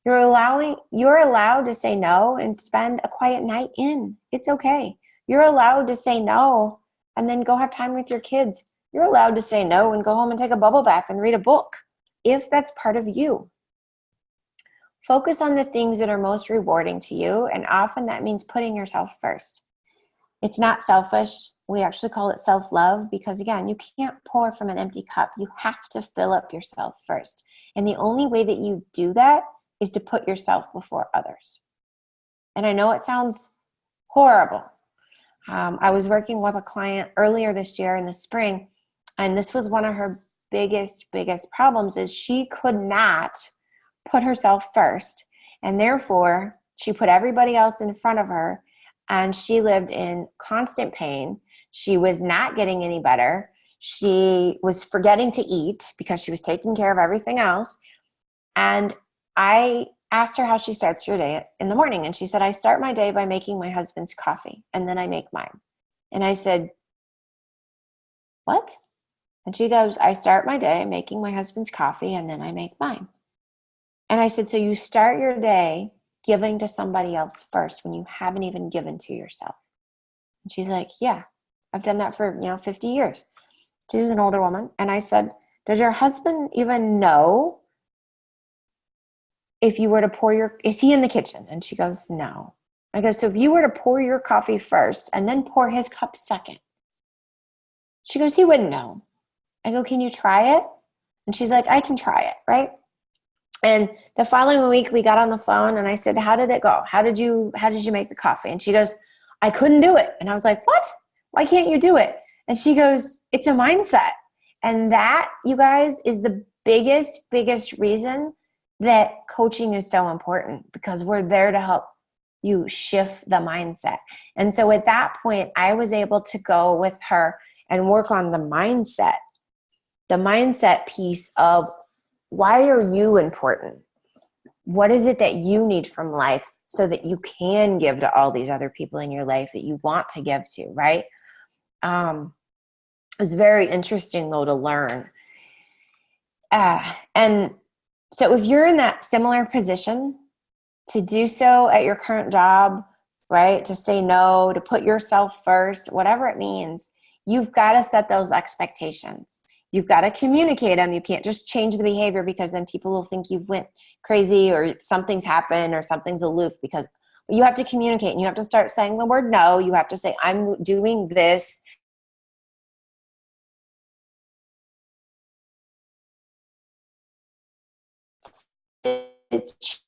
You're allowed to say no and spend a quiet night in. It's okay. You're allowed to say no and then go have time with your kids. You're allowed to say no and go home and take a bubble bath and read a book, if that's part of you. Focus on the things that are most rewarding to you, and often that means putting yourself first. It's not selfish. We actually call it self-love because, again, you can't pour from an empty cup. You have to fill up yourself first. And the only way that you do that is to put yourself before others. And I know it sounds horrible. I was working with a client earlier this year in the spring, and this was one of her biggest problems is she could not put herself first. And therefore, she put everybody else in front of her, and she lived in constant pain. She was not getting any better. She was forgetting to eat because she was taking care of everything else. And I asked her how she starts her day in the morning. And she said, I start my day by making my husband's coffee, and then I make mine. And I said, what? And she goes, I start my day making my husband's coffee, and then I make mine. And I said, so you start your day giving to somebody else first when you haven't even given to yourself? And she's like, yeah, I've done that for 50 years. She was an older woman. And I said, does your husband even know if you were to is he in the kitchen? And she goes, no. I go, so if you were to pour your coffee first and then pour his cup second? She goes, he wouldn't know. I go, can you try it? And she's like, I can try it, right? And the following week we got on the phone and I said, how did it go? How did you make the coffee? And she goes, I couldn't do it. And I was like, what? Why can't you do it? And she goes, it's a mindset. And that, you guys, is the biggest reason that coaching is so important, because we're there to help you shift the mindset. And so at that point, I was able to go with her and work on the mindset piece of, why are you important? What is it that you need from life so that you can give to all these other people in your life that you want to give to, right? It was very interesting, though, to learn. And so if you're in that similar position, to do so at your current job, right? To say no, to put yourself first, whatever it means, you've got to set those expectations. You've got to communicate them. You can't just change the behavior, because then people will think you've went crazy or something's happened or something's aloof, because you have to communicate and you have to start saying the word no. You have to say, I'm doing this. It's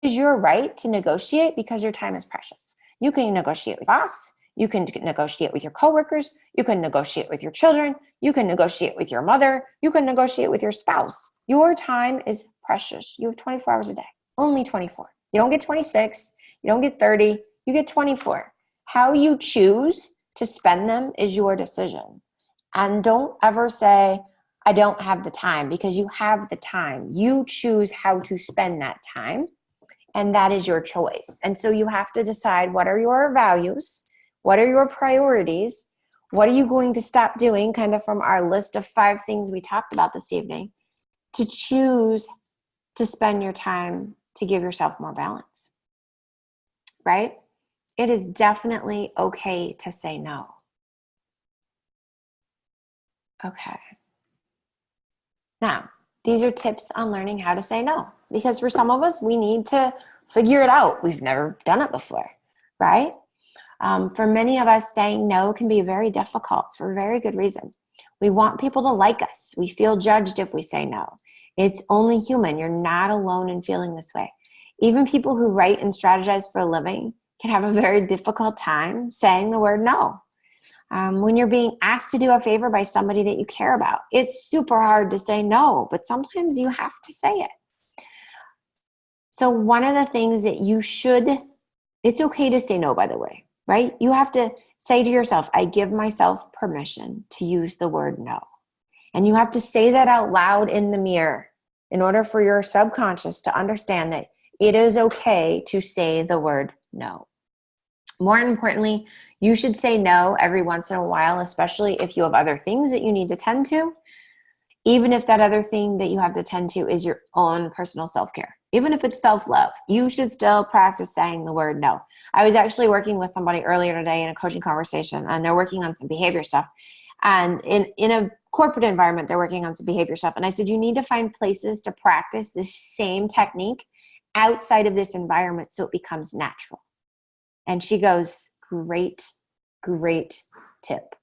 your right to negotiate, because your time is precious. You can negotiate with your boss. You can negotiate with your coworkers. You can negotiate with your children. You can negotiate with your mother. You can negotiate with your spouse. Your time is precious. You have 24 hours a day, only 24. You don't get 26. You don't get 30. You get 24. How you choose to spend them is your decision. And don't ever say, I don't have the time, because you have the time. You choose how to spend that time, and that is your choice. And so you have to decide, what are your values? What are your priorities? What are you going to stop doing, kind of from our list of 5 things we talked about this evening, to choose to spend your time to give yourself more balance, right? It is definitely okay to say no. Okay. Now, these are tips on learning how to say no, because for some of us, we need to figure it out. We've never done it before, right? For many of us, saying no can be very difficult for a very good reason. We want people to like us. We feel judged if we say no. It's only human. You're not alone in feeling this way. Even people who write and strategize for a living can have a very difficult time saying the word no. When you're being asked to do a favor by somebody that you care about, it's super hard to say no, but sometimes you have to say it. So one of the things that it's okay to say no, by the way, right? You have to say to yourself, I give myself permission to use the word no. And you have to say that out loud in the mirror in order for your subconscious to understand that it is okay to say the word no. More importantly, you should say no every once in a while, especially if you have other things that you need to tend to, even if that other thing that you have to tend to is your own personal self-care. Even if it's self-love, you should still practice saying the word no. I was actually working with somebody earlier today in a coaching conversation, and they're working on some behavior stuff. And in a corporate environment, they're working on some behavior stuff. And I said, you need to find places to practice this same technique outside of this environment so it becomes natural. And she goes, great tip.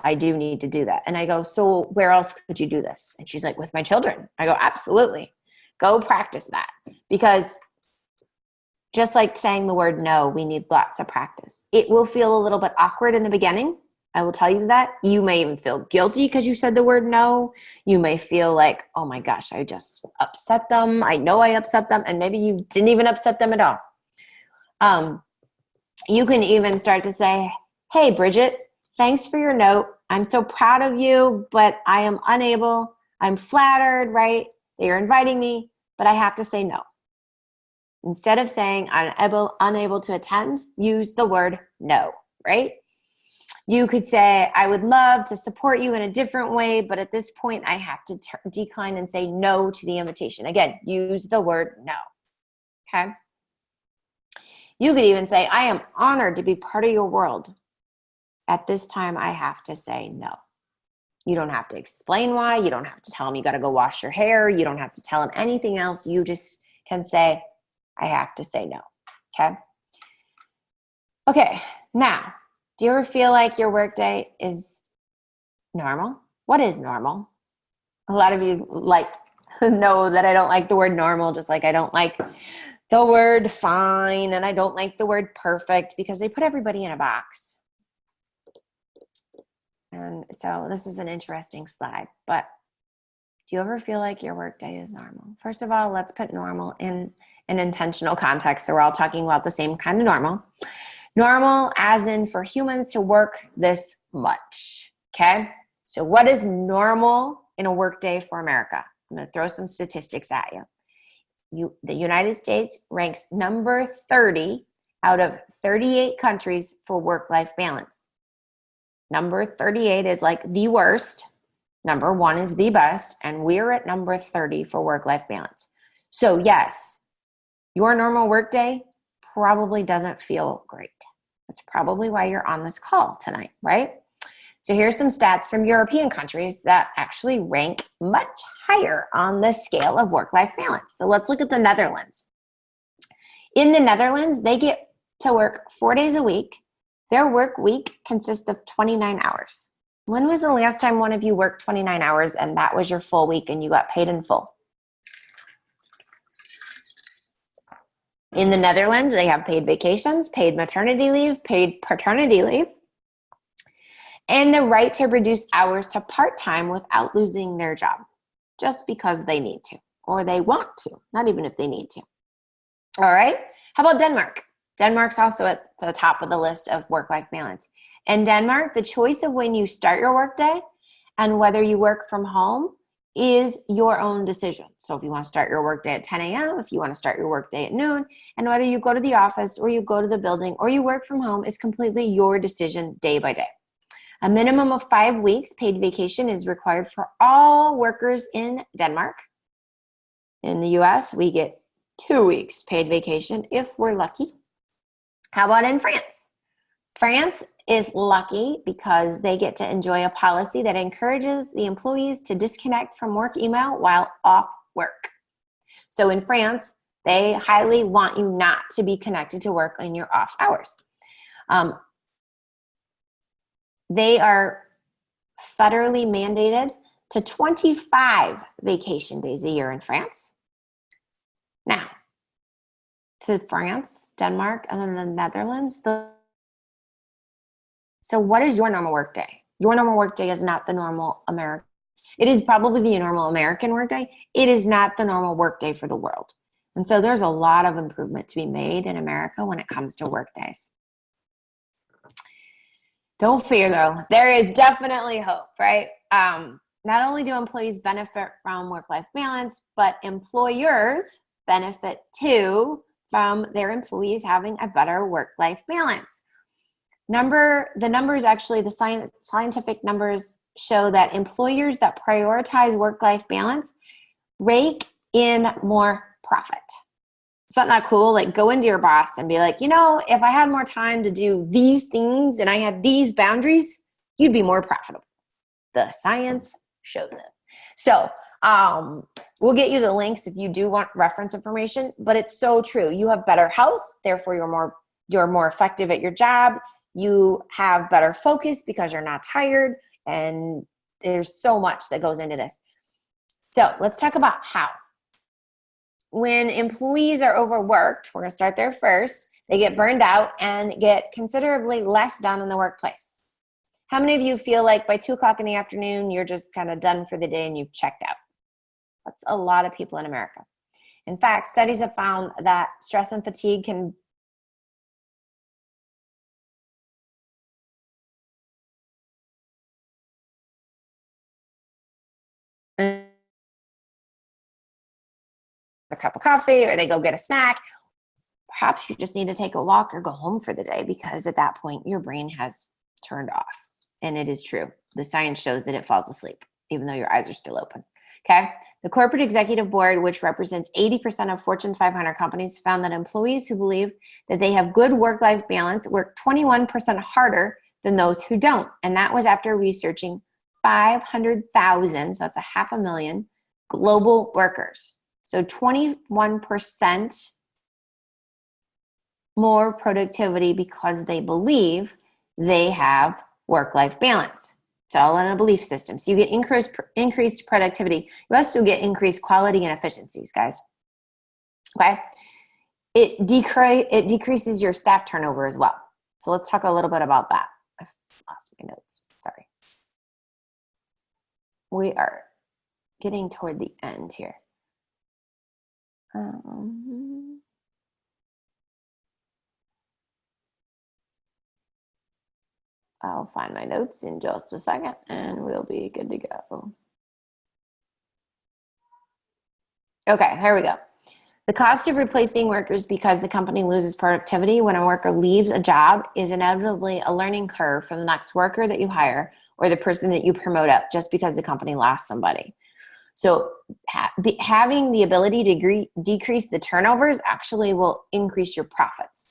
I do need to do that. And I go, so where else could you do this? And she's like, with my children. I go, absolutely. Go practice that. Because Just like saying the word no, we need lots of practice. It will feel a little bit awkward in the beginning. I will tell you that. You may even feel guilty because you said the word no. You may feel like, oh my gosh, I just upset them. I know I upset them. And maybe you didn't even upset them at all. You can even start to say, hey, Bridget, thanks for your note. I'm so proud of you, but I am unable. I'm flattered, right? That you're inviting me, but I have to say no. Instead of saying unable to attend, use the word no, right? You could say, I would love to support you in a different way, but at this point I have to decline and say no to the invitation. Again, use the word no, okay? You could even say, I am honored to be part of your world. At this time, I have to say no. You don't have to explain why. You don't have to tell them you got to go wash your hair. You don't have to tell them anything else. You just can say, I have to say no, okay? Okay, now, do you ever feel like your workday is normal? What is normal? A lot of you know that I don't like the word normal, just like I don't like the word fine, and I don't like the word perfect because they put everybody in a box. And so this is an interesting slide, but do you ever feel like your workday is normal? First of all, let's put normal in an intentional context, so we're all talking about the same kind of normal. Normal as in for humans to work this much, okay? So what is normal in a workday for America? I'm going to throw some statistics at you. The United States ranks number 30 out of 38 countries for work-life balance. Number 38 is like the worst. Number 1 is the best, and we're at number 30 for work-life balance. So yes, your normal workday probably doesn't feel great. That's probably why you're on this call tonight, right? So here's some stats from European countries that actually rank much higher on the scale of work-life balance. So let's look at the Netherlands. In the Netherlands, they get to work 4 days a week. Their work week consists of 29 hours. When was the last time one of you worked 29 hours and that was your full week and you got paid in full? In the Netherlands, they have paid vacations, paid maternity leave, paid paternity leave, and the right to reduce hours to part-time without losing their job, just because they need to, or they want to, not even if they need to. All right, how about Denmark? Denmark's also at the top of the list of work-life balance. In Denmark, the choice of when you start your workday and whether you work from home is your own decision. So if you want to start your workday at 10 a.m., if you want to start your workday at noon, and whether you go to the office or you go to the building or you work from home is completely your decision day by day. A minimum of 5 weeks paid vacation is required for all workers in Denmark. In the US, we get 2 weeks paid vacation if we're lucky. How about in France? France is lucky because they get to enjoy a policy that encourages the employees to disconnect from work email while off work. So in France, they highly want you not to be connected to work in your off hours. They are federally mandated to 25 vacation days a year in France. Now, to France, Denmark, and then the Netherlands. So what is your normal workday? Your normal workday is not the normal American. It is probably the normal American workday. It is not the normal workday for the world. And so there's a lot of improvement to be made in America when it comes to workdays. Don't fear though. There is definitely hope, right? Not only do employees benefit from work-life balance, but employers benefit too from their employees having a better work-life balance. The numbers actually, the scientific numbers show that employers that prioritize work-life balance rake in more profit. Is that not cool? Like go into your boss and be like, you know, if I had more time to do these things and I had these boundaries, you'd be more profitable. The science shows it. So we'll get you the links if you do want reference information, but it's so true. You have better health, therefore you're more effective at your job. You have better focus because you're not tired, and there's so much that goes into this. So let's talk about how. when employees are overworked, we're going to start there first, they get burned out and get considerably less done in the workplace. How many of you feel like by 2 o'clock in the afternoon, you're just kind of done for the day and you've checked out? That's a lot of people in America. In fact, studies have found that stress and fatigue can a cup of coffee, or they go get a snack. Perhaps you just need to take a walk or go home for the day, because at that point your brain has turned off. And it is true. The science shows that it falls asleep, even though your eyes are still open. Okay. The corporate executive board, which represents 80% of Fortune 500 companies, found that employees who believe that they have good work-life balance work 21% harder than those who don't. And that was after researching 500,000, so that's 500,000 global workers. So 21% more productivity because they believe they have work-life balance. It's all in a belief system. So you get increased productivity. You also get increased quality and efficiencies, guys. Okay? It decreases your staff turnover as well. So let's talk a little bit about that. I've lost my notes. Sorry. We are getting toward the end here. I'll find my notes in just a second and we'll be good to go. Okay, here we go. The cost of replacing workers because the company loses productivity when a worker leaves a job is inevitably a learning curve for the next worker that you hire or the person that you promote up just because the company lost somebody. So having the ability to decrease the turnovers actually will increase your profits.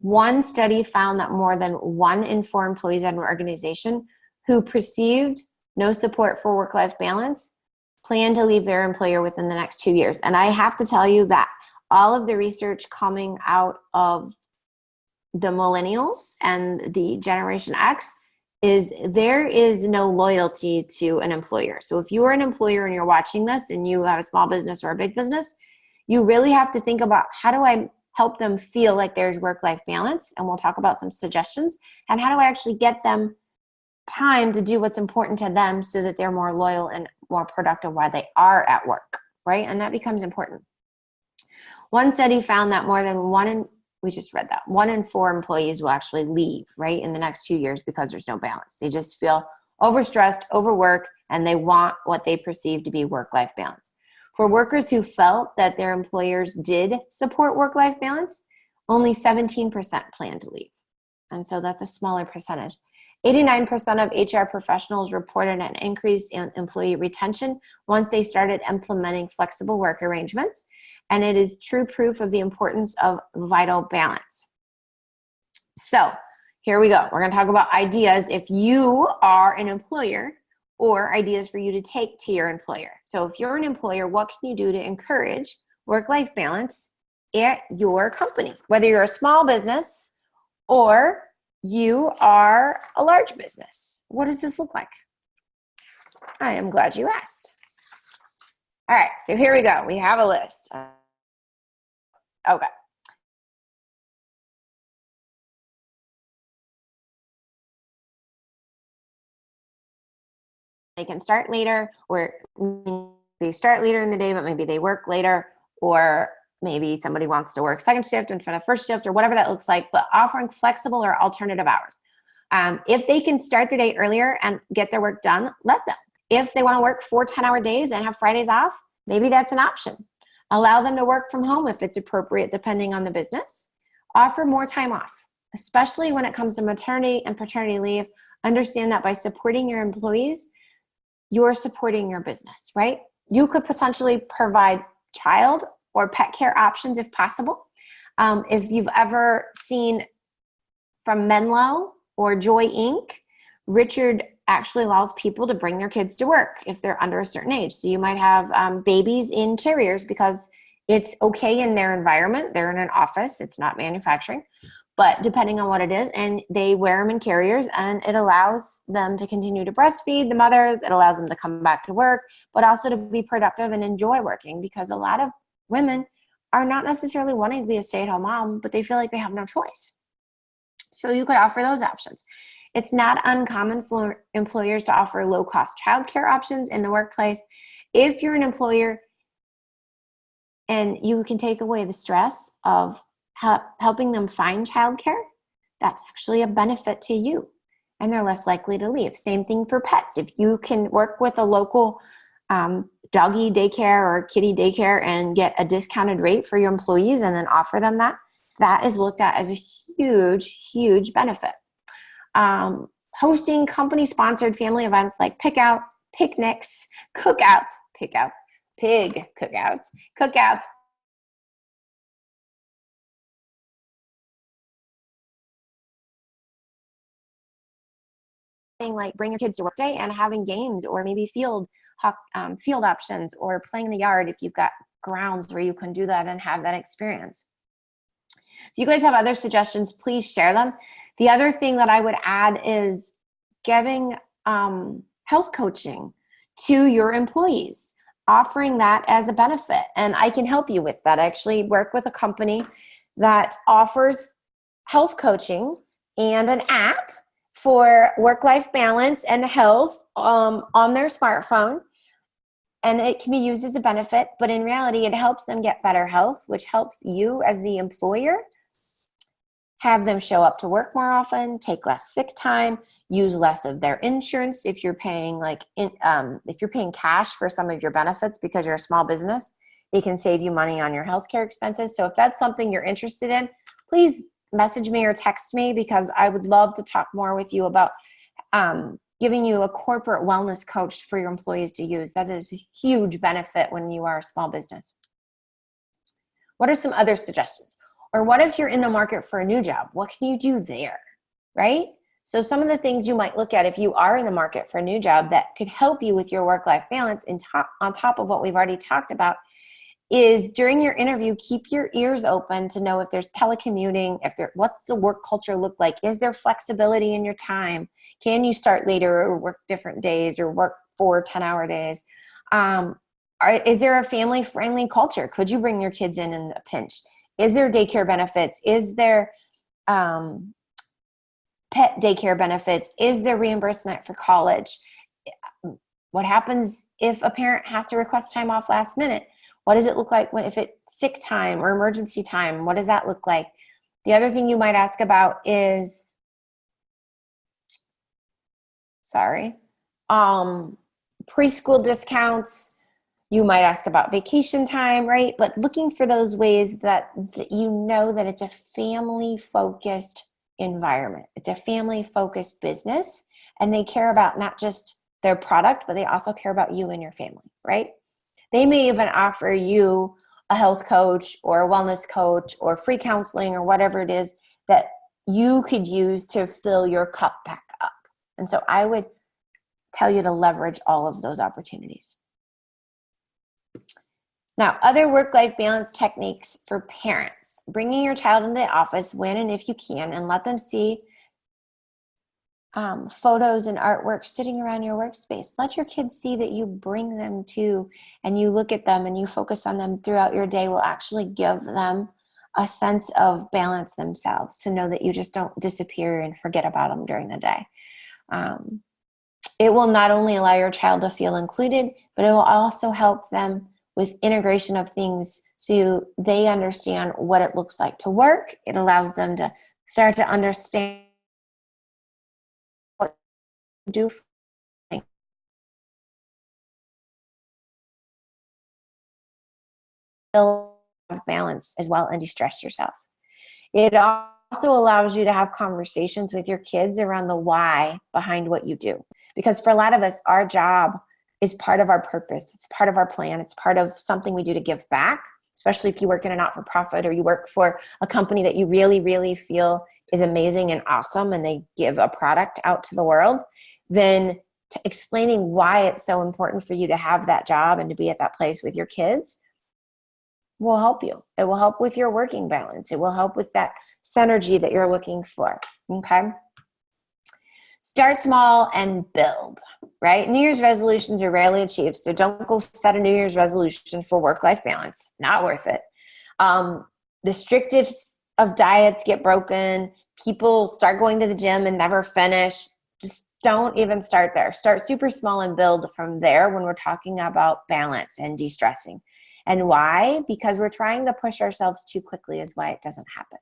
One study found that more than 1 in 4 employees at an organization who perceived no support for work-life balance plan to leave their employer within the next 2 years. And I have to tell you that all of the research coming out of the millennials and the Generation X is there is no loyalty to an employer. So if you are an employer and you're watching this and you have a small business or a big business, you really have to think about, how do I help them feel like there's work-life balance? And we'll talk about some suggestions. And how do I actually get them time to do what's important to them so that they're more loyal and more productive while they are at work, right? And that becomes important. One study found that more than 1 in 4 employees will actually leave, right, in the next 2 years because there's no balance. They just feel overstressed, overworked, and they want what they perceive to be work-life balance. For workers who felt that their employers did support work-life balance, only 17% plan to leave. And so that's a smaller percentage. 89% of HR professionals reported an increase in employee retention once they started implementing flexible work arrangements. And it is true proof of the importance of vital balance. So here we go. We're going to talk about ideas if you are an employer, or ideas for you to take to your employer. So if you're an employer, what can you do to encourage work-life balance at your company? Whether you're a small business or you are a large business. What does this look like? I am glad you asked. All right, so here we go. We have a list. Okay. They can start later, or they start later in the day, but maybe they work later, or maybe somebody wants to work second shift instead of first shift, or whatever that looks like, but offering flexible or alternative hours. If they can start their day earlier and get their work done, let them. If they want to work 4 10-hour days and have Fridays off, maybe that's an option. Allow them to work from home if it's appropriate, depending on the business. Offer more time off, especially when it comes to maternity and paternity leave. Understand that by supporting your employees, you're supporting your business, right? You could potentially provide child or pet care options if possible. If you've ever seen from Menlo or Joy Inc., Richard actually allows people to bring their kids to work if they're under a certain age. So you might have babies in carriers because it's okay in their environment. They're in an office. It's not manufacturing. But depending on what it is, and they wear them in carriers, and it allows them to continue to breastfeed the mothers. It allows them to come back to work, but also to be productive and enjoy working, because a lot of women are not necessarily wanting to be a stay-at-home mom, but they feel like they have no choice. So you could offer those options. It's not uncommon for employers to offer low-cost childcare options in the workplace. If you're an employer and you can take away the stress of helping them find childcare, that's actually a benefit to you, and they're less likely to leave. Same thing for pets. If you can work with a local doggy daycare or kitty daycare and get a discounted rate for your employees and then offer them that is looked at as a huge, huge benefit. Hosting company-sponsored family events like picnics, cookouts, pig cookouts, like bring your kids to workday and having games or maybe field options or playing in the yard if you've got grounds where you can do that and have that experience. If you guys have other suggestions, please share them. The other thing that I would add is giving health coaching to your employees, offering that as a benefit. And I can help you with that. I actually work with a company that offers health coaching and an app for work-life balance and health on their smartphone. And it can be used as a benefit, but in reality, it helps them get better health, which helps you as the employer have them show up to work more often, take less sick time, use less of their insurance. If you're paying if you're paying cash for some of your benefits because you're a small business, they can save you money on your healthcare expenses. So if that's something you're interested in, please message me or text me because I would love to talk more with you about giving you a corporate wellness coach for your employees to use. That is a huge benefit when you are a small business. What are some other suggestions? Or what if you're in the market for a new job? What can you do there, right? So some of the things you might look at if you are in the market for a new job that could help you with your work-life balance on top of what we've already talked about is during your interview, keep your ears open to know if there's telecommuting, what's the work culture look like? Is there flexibility in your time? Can you start later or work different days or work 4 10-hour days? Is there a family-friendly culture? Could you bring your kids in a pinch? Is there daycare benefits? Is there pet daycare benefits? Is there reimbursement for college? What happens if a parent has to request time off last minute? What does it look like if it's sick time or emergency time? What does that look like? The other thing you might ask about is, preschool discounts. You might ask about vacation time, right? But looking for those ways that you know that it's a family-focused environment. It's a family-focused business, and they care about not just their product, but they also care about you and your family, right? They may even offer you a health coach or a wellness coach or free counseling or whatever it is that you could use to fill your cup back up. And so I would tell you to leverage all of those opportunities. Now, other work-life balance techniques for parents. Bringing your child into the office when and if you can and let them see photos and artwork sitting around your workspace. Let your kids see that you bring them to and you look at them and you focus on them throughout your day will actually give them a sense of balance themselves, to know that you just don't disappear and forget about them during the day. It will not only allow your child to feel included, but it will also help them with integration of things so they understand what it looks like to work. It allows them to start to understand what to do balance as well and de-stress yourself. It also allows you to have conversations with your kids around the why behind what you do. Because for a lot of us, our job is part of our purpose. It's part of our plan. It's part of something we do to give back, especially if you work in a not-for-profit or you work for a company that you really, really feel is amazing and awesome and they give a product out to the world. Then explaining why it's so important for you to have that job and to be at that place with your kids will help you. It will help with your working balance. It will help with that synergy that you're looking for, okay? Start small and build, right? New Year's resolutions are rarely achieved, so don't go set a New Year's resolution for work-life balance. Not worth it. The strictest of diets get broken. People start going to the gym and never finish. Just don't even start there. Start super small and build from there when we're talking about balance and de-stressing. And why? Because we're trying to push ourselves too quickly is why it doesn't happen.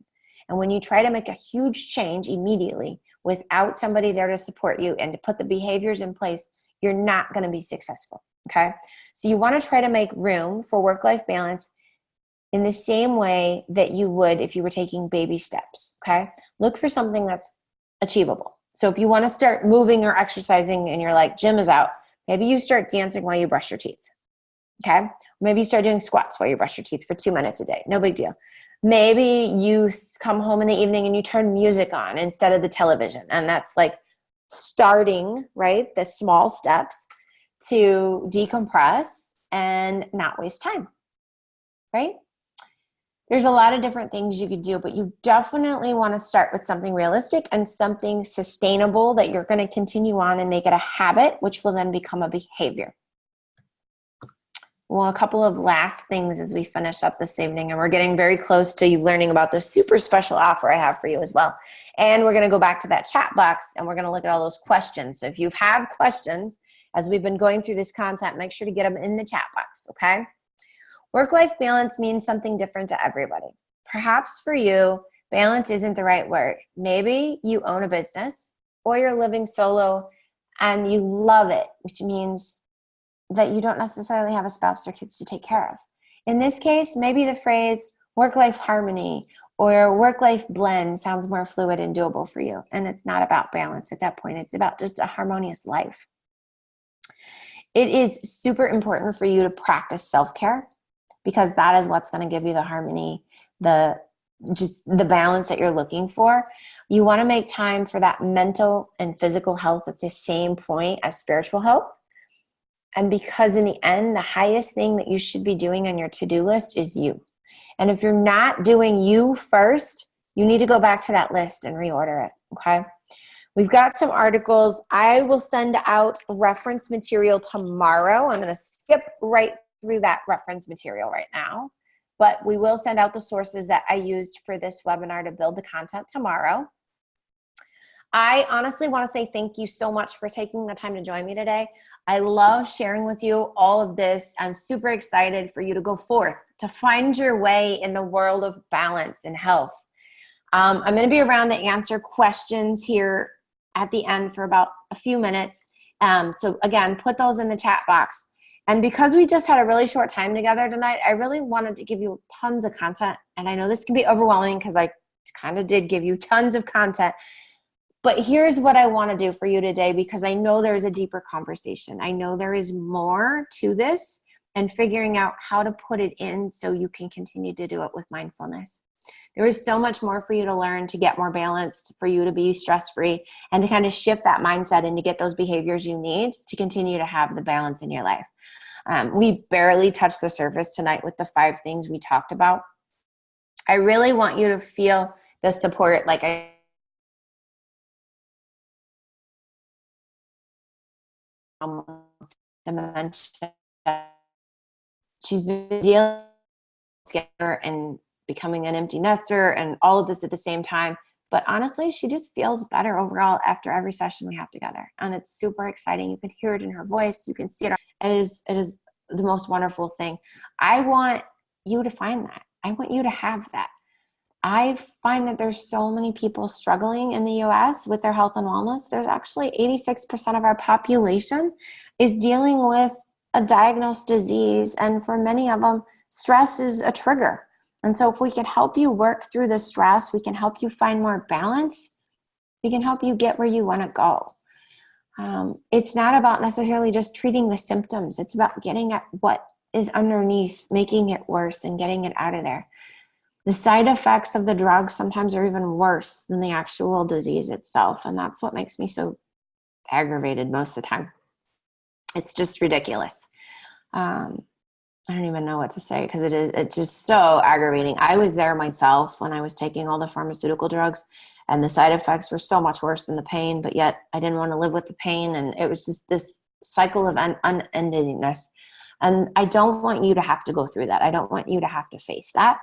And when you try to make a huge change immediately without somebody there to support you and to put the behaviors in place, you're not going to be successful, okay? So you want to try to make room for work-life balance in the same way that you would if you were taking baby steps, okay? Look for something that's achievable. So if you want to start moving or exercising and you're like, gym is out, maybe you start dancing while you brush your teeth, okay? Maybe you start doing squats while you brush your teeth for 2 minutes a day. No big deal. Maybe you come home in the evening and you turn music on instead of the television. And that's like starting, right? The small steps to decompress and not waste time, right? There's a lot of different things you could do, but you definitely want to start with something realistic and something sustainable that you're going to continue on and make it a habit, which will then become a behavior. Well, a couple of last things as we finish up this evening, and we're getting very close to you learning about the super special offer I have for you as well. And we're going to go back to that chat box and we're going to look at all those questions. So if you have questions as we've been going through this content, make sure to get them in the chat box, okay? Work-life balance means something different to everybody. Perhaps for you, balance isn't the right word. Maybe you own a business or you're living solo and you love it, which means that you don't necessarily have a spouse or kids to take care of. In this case, maybe the phrase work-life harmony or work-life blend sounds more fluid and doable for you. And it's not about balance at that point. It's about just a harmonious life. It is super important for you to practice self-care because that is what's going to give you the harmony, the balance that you're looking for. You want to make time for that mental and physical health at the same point as spiritual health. And because in the end, the highest thing that you should be doing on your to-do list is you. And if you're not doing you first, you need to go back to that list and reorder it, okay? We've got some articles. I will send out reference material tomorrow. I'm going to skip right through that reference material right now. But we will send out the sources that I used for this webinar to build the content tomorrow. I honestly want to say thank you so much for taking the time to join me today. I love sharing with you all of this. I'm super excited for you to go forth, to find your way in the world of balance and health. I'm going to be around to answer questions here at the end for about a few minutes. So again, put those in the chat box. And because we just had a really short time together tonight, I really wanted to give you tons of content. And I know this can be overwhelming because I kind of did give you tons of content. But here's what I want to do for you today, because I know there is a deeper conversation. I know there is more to this and figuring out how to put it in so you can continue to do it with mindfulness. There is so much more for you to learn to get more balanced, for you to be stress-free, and to kind of shift that mindset and to get those behaviors you need to continue to have the balance in your life. We barely touched the surface tonight with the 5 things we talked about. I really want you to feel the support, like I dementia. She's been dealing with and becoming an empty nester and all of this at the same time. But honestly, she just feels better overall after every session we have together. And it's super exciting. You can hear it in her voice. You can see it. It is the most wonderful thing. I want you to find that. I want you to have that. I find that there's so many people struggling in the US with their health and wellness. There's actually 86% of our population is dealing with a diagnosed disease. And for many of them, stress is a trigger. And so if we can help you work through the stress, we can help you find more balance, we can help you get where you want to go. It's not about necessarily just treating the symptoms. It's about getting at what is underneath, making it worse and getting it out of there. The side effects of the drugs sometimes are even worse than the actual disease itself. And that's what makes me so aggravated most of the time. It's just ridiculous. I don't even know what to say because it's just so aggravating. I was there myself when I was taking all the pharmaceutical drugs, and the side effects were so much worse than the pain, but yet I didn't want to live with the pain. And it was just this cycle of unendingness. And I don't want you to have to go through that. I don't want you to have to face that.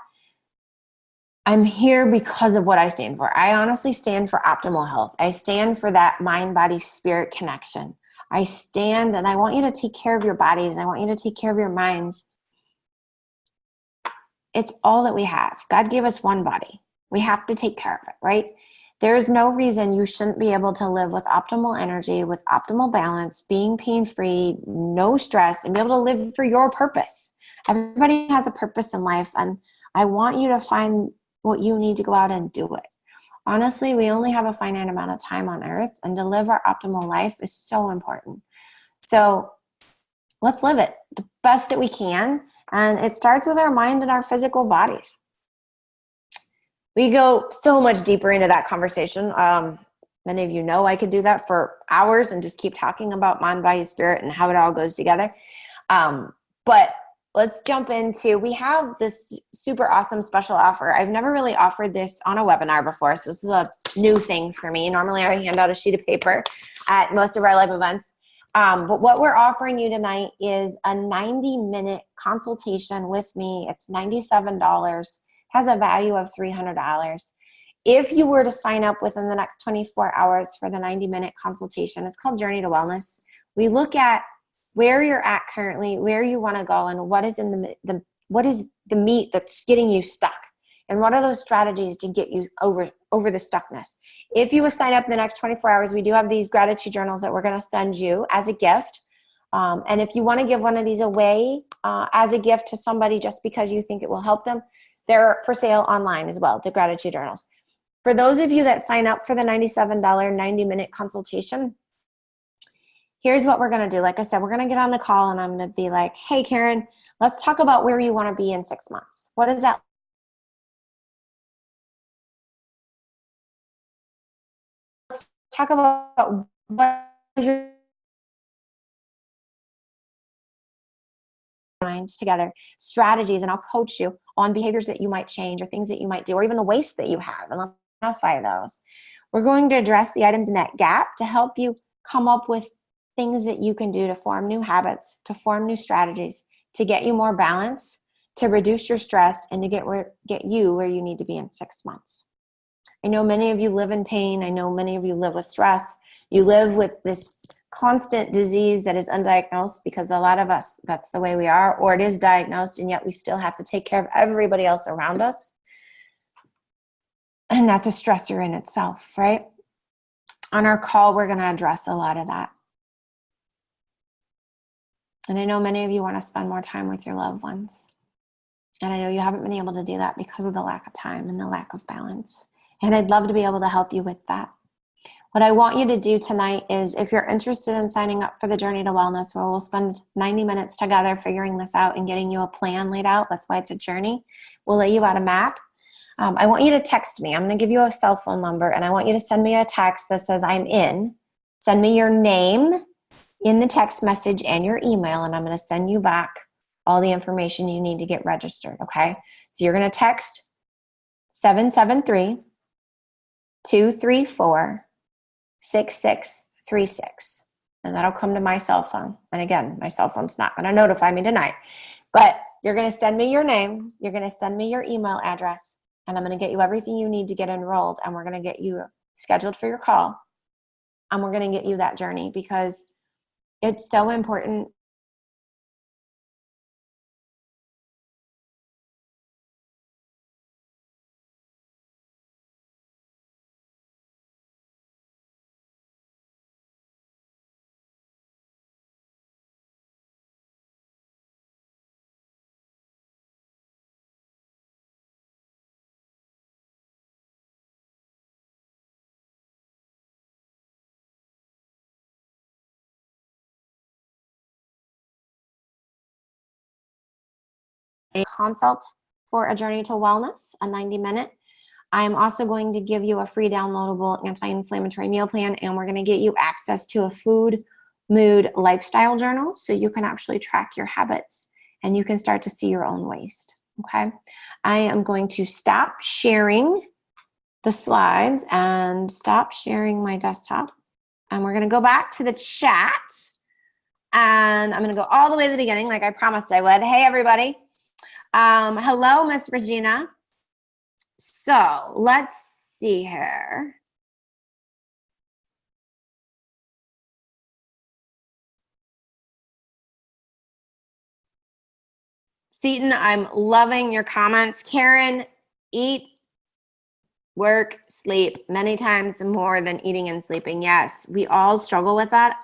I'm here because of what I stand for. I honestly stand for optimal health. I stand for that mind, body, spirit connection. I stand and I want you to take care of your bodies. I want you to take care of your minds. It's all that we have. God gave us one body. We have to take care of it, right? There is no reason you shouldn't be able to live with optimal energy, with optimal balance, being pain-free, no stress, and be able to live for your purpose. Everybody has a purpose in life, and I want you to find what you need to go out and do it. Honestly, we only have a finite amount of time on earth, and to live our optimal life is so important. So let's live it the best that we can. And it starts with our mind and our physical bodies. We go so much deeper into that conversation. Many of you know I could do that for hours and just keep talking about mind, body, spirit, and how it all goes together. But let's jump into, we have this super awesome special offer. I've never really offered this on a webinar before, so this is a new thing for me. Normally I hand out a sheet of paper at most of our live events. But what we're offering you tonight is a 90-minute consultation with me. It's $97, has a value of $300. If you were to sign up within the next 24 hours for the 90-minute consultation, it's called Journey to Wellness. We look at where you're at currently, where you want to go, and what is in what is the meat that's getting you stuck, and what are those strategies to get you over the stuckness. If you would sign up in the next 24 hours, we do have these gratitude journals that we're going to send you as a gift. And if you want to give one of these away as a gift to somebody just because you think it will help them, they're for sale online as well, the gratitude journals. For those of you that sign up for the $97 90-minute consultation, here's what we're going to do. Like I said, we're going to get on the call and I'm going to be like, hey, Karen, let's talk about where you want to be in 6 months. What is that? Let's talk about what is your mind together, strategies, and I'll coach you on behaviors that you might change or things that you might do, or even the waste that you have, and let's identify those. We're going to address the items in that gap to help you come up with things that you can do to form new habits, to form new strategies, to get you more balance, to reduce your stress, and to get you where you need to be in 6 months. I know many of you live in pain. I know many of you live with stress. You live with this constant disease that is undiagnosed, because a lot of us, that's the way we are, or it is diagnosed, and yet we still have to take care of everybody else around us. And that's a stressor in itself, right? On our call, we're going to address a lot of that. And I know many of you want to spend more time with your loved ones. And I know you haven't been able to do that because of the lack of time and the lack of balance. And I'd love to be able to help you with that. What I want you to do tonight is, if you're interested in signing up for the Journey to Wellness, where we'll spend 90 minutes together figuring this out and getting you a plan laid out, that's why it's a journey. We'll lay you out a map. I want you to text me. I'm going to give you a cell phone number, and I want you to send me a text that says I'm in. Send me your name in the text message and your email, and I'm going to send you back all the information you need to get registered, okay? So you're going to text 773-234-6636, and that'll come to my cell phone. And again, my cell phone's not going to notify me tonight, but you're going to send me your name, you're going to send me your email address, and I'm going to get you everything you need to get enrolled, and we're going to get you scheduled for your call, and we're going to get you that journey, because it's so important. A consult for a Journey to Wellness, a 90-minute. I am also going to give you a free downloadable anti-inflammatory meal plan, and we're going to get you access to a food, mood, lifestyle journal, so you can actually track your habits and you can start to see your own waste, okay? I am going to stop sharing the slides and stop sharing my desktop. And we're going to go back to the chat. And I'm going to go all the way to the beginning like I promised I would. Hey, everybody. Hello, Miss Regina. So let's see here. Seaton, I'm loving your comments. Karen, eat, work, sleep, many times more than eating and sleeping. Yes, we all struggle with that.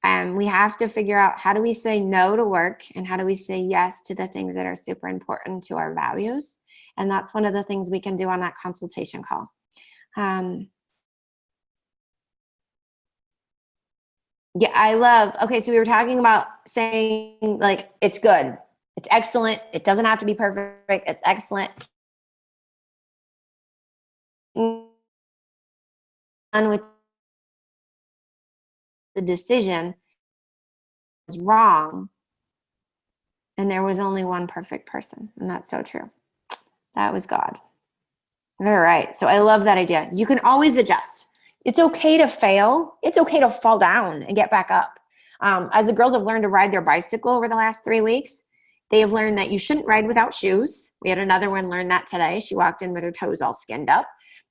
And we have to figure out, how do we say no to work and how do we say yes to the things that are super important to our values? And that's one of the things we can do on that consultation call. Yeah, I love, okay, so we were talking about saying like, it's good, it's excellent, it doesn't have to be perfect, it's excellent. And with the decision is wrong, and there was only one perfect person, and that's so true. That was God. All right, so I love that idea. You can always adjust. It's okay to fail. It's okay to fall down and get back up. As the girls have learned to ride their bicycle over the last 3 weeks, they have learned that you shouldn't ride without shoes. We had another one learn that today. She walked in with her toes all skinned up.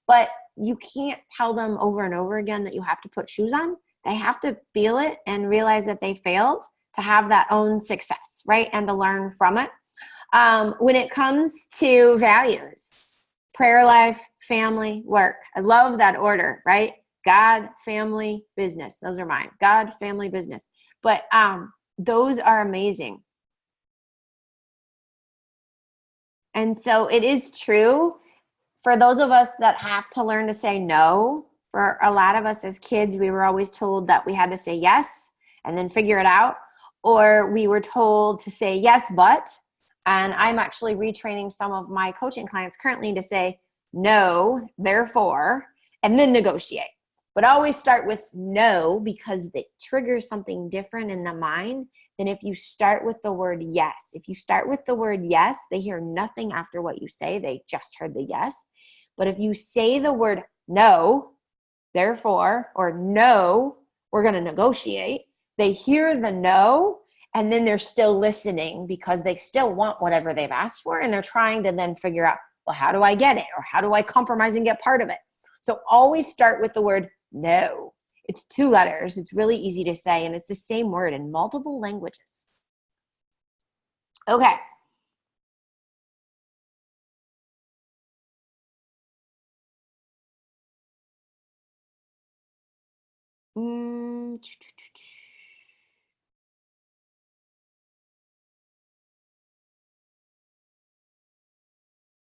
But you can't tell them over and over again that you have to put shoes on. They have to feel it and realize that they failed to have that own success, right? And to learn from it. When it comes to values, prayer life, family, work. I love that order, right? God, family, business. Those are mine. God, family, business. But those are amazing. And so it is true for those of us that have to learn to say no. For a lot of us as kids, we were always told that we had to say yes and then figure it out. Or we were told to say yes, but. And I'm actually retraining some of my coaching clients currently to say no, therefore, and then negotiate. But always start with no, because it triggers something different in the mind than if you start with the word yes. If you start with the word yes, they hear nothing after what you say. They just heard the yes. But if you say the word no, therefore, or no, we're going to negotiate, they hear the no, and then they're still listening because they still want whatever they've asked for, and they're trying to then figure out, well, how do I get it? Or how do I compromise and get part of it? So always start with the word no. It's 2 letters. It's really easy to say, and it's the same word in multiple languages. Okay.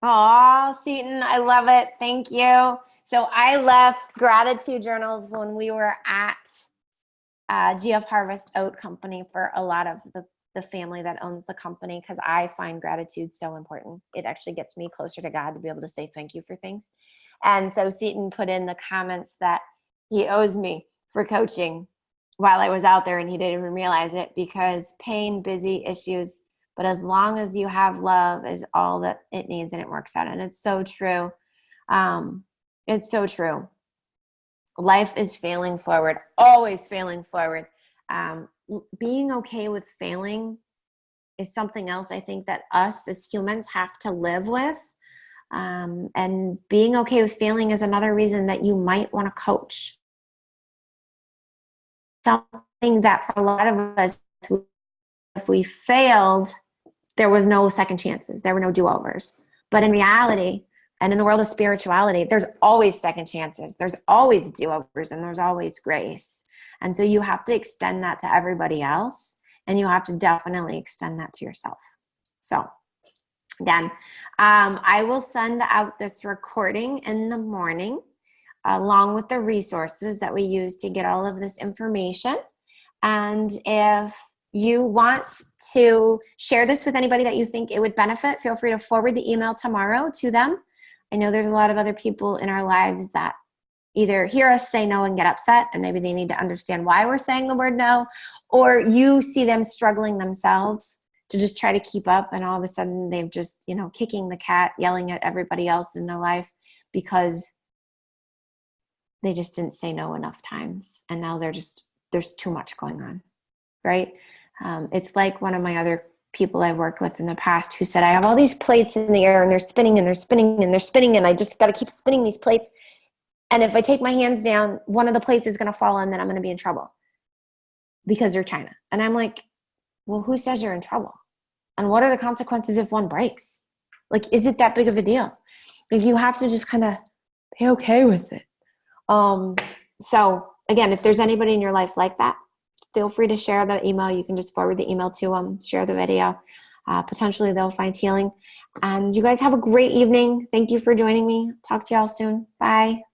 Aw, Seaton, I love it. Thank you. So I left gratitude journals when we were at GF Harvest Oat Company for a lot of the family that owns the company, because I find gratitude so important. It actually gets me closer to God to be able to say thank you for things. And so Seaton put in the comments that he owes me for coaching while I was out there, and he didn't even realize it, because pain, busy, issues, but as long as you have love is all that it needs, and it works out. And it's so true. It's so true. Life is failing forward, always failing forward. Being okay with failing is something else I think that us as humans have to live with. And being okay with failing is another reason that you might want to coach. Something that for a lot of us, if we failed, there was no second chances. There were no do-overs. But in reality, and in the world of spirituality, there's always second chances. There's always do-overs, and there's always grace. And so you have to extend that to everybody else, and you have to definitely extend that to yourself. So again, I will send out this recording in the morning along with the resources that we use to get all of this information. And if you want to share this with anybody that you think it would benefit, feel free to forward the email tomorrow to them. I know there's a lot of other people in our lives that either hear us say no and get upset, and maybe they need to understand why we're saying the word no, or you see them struggling themselves to just try to keep up, and all of a sudden they've just, kicking the cat, yelling at everybody else in their life because They just didn't say no enough times. And now there's too much going on, right? It's like one of my other people I've worked with in the past who said, I have all these plates in the air and they're spinning and they're spinning and they're spinning. And I just got to keep spinning these plates. And if I take my hands down, one of the plates is going to fall and then I'm going to be in trouble because you're China. And I'm like, well, who says you're in trouble? And what are the consequences if one breaks? Like, is it that big of a deal? Like, you have to just kind of be okay with it. So again, if there's anybody in your life like that, feel free to share the email. You can just forward the email to them, share the video. Potentially they'll find healing. And you guys have a great evening. Thank you for joining me. Talk to y'all soon. Bye.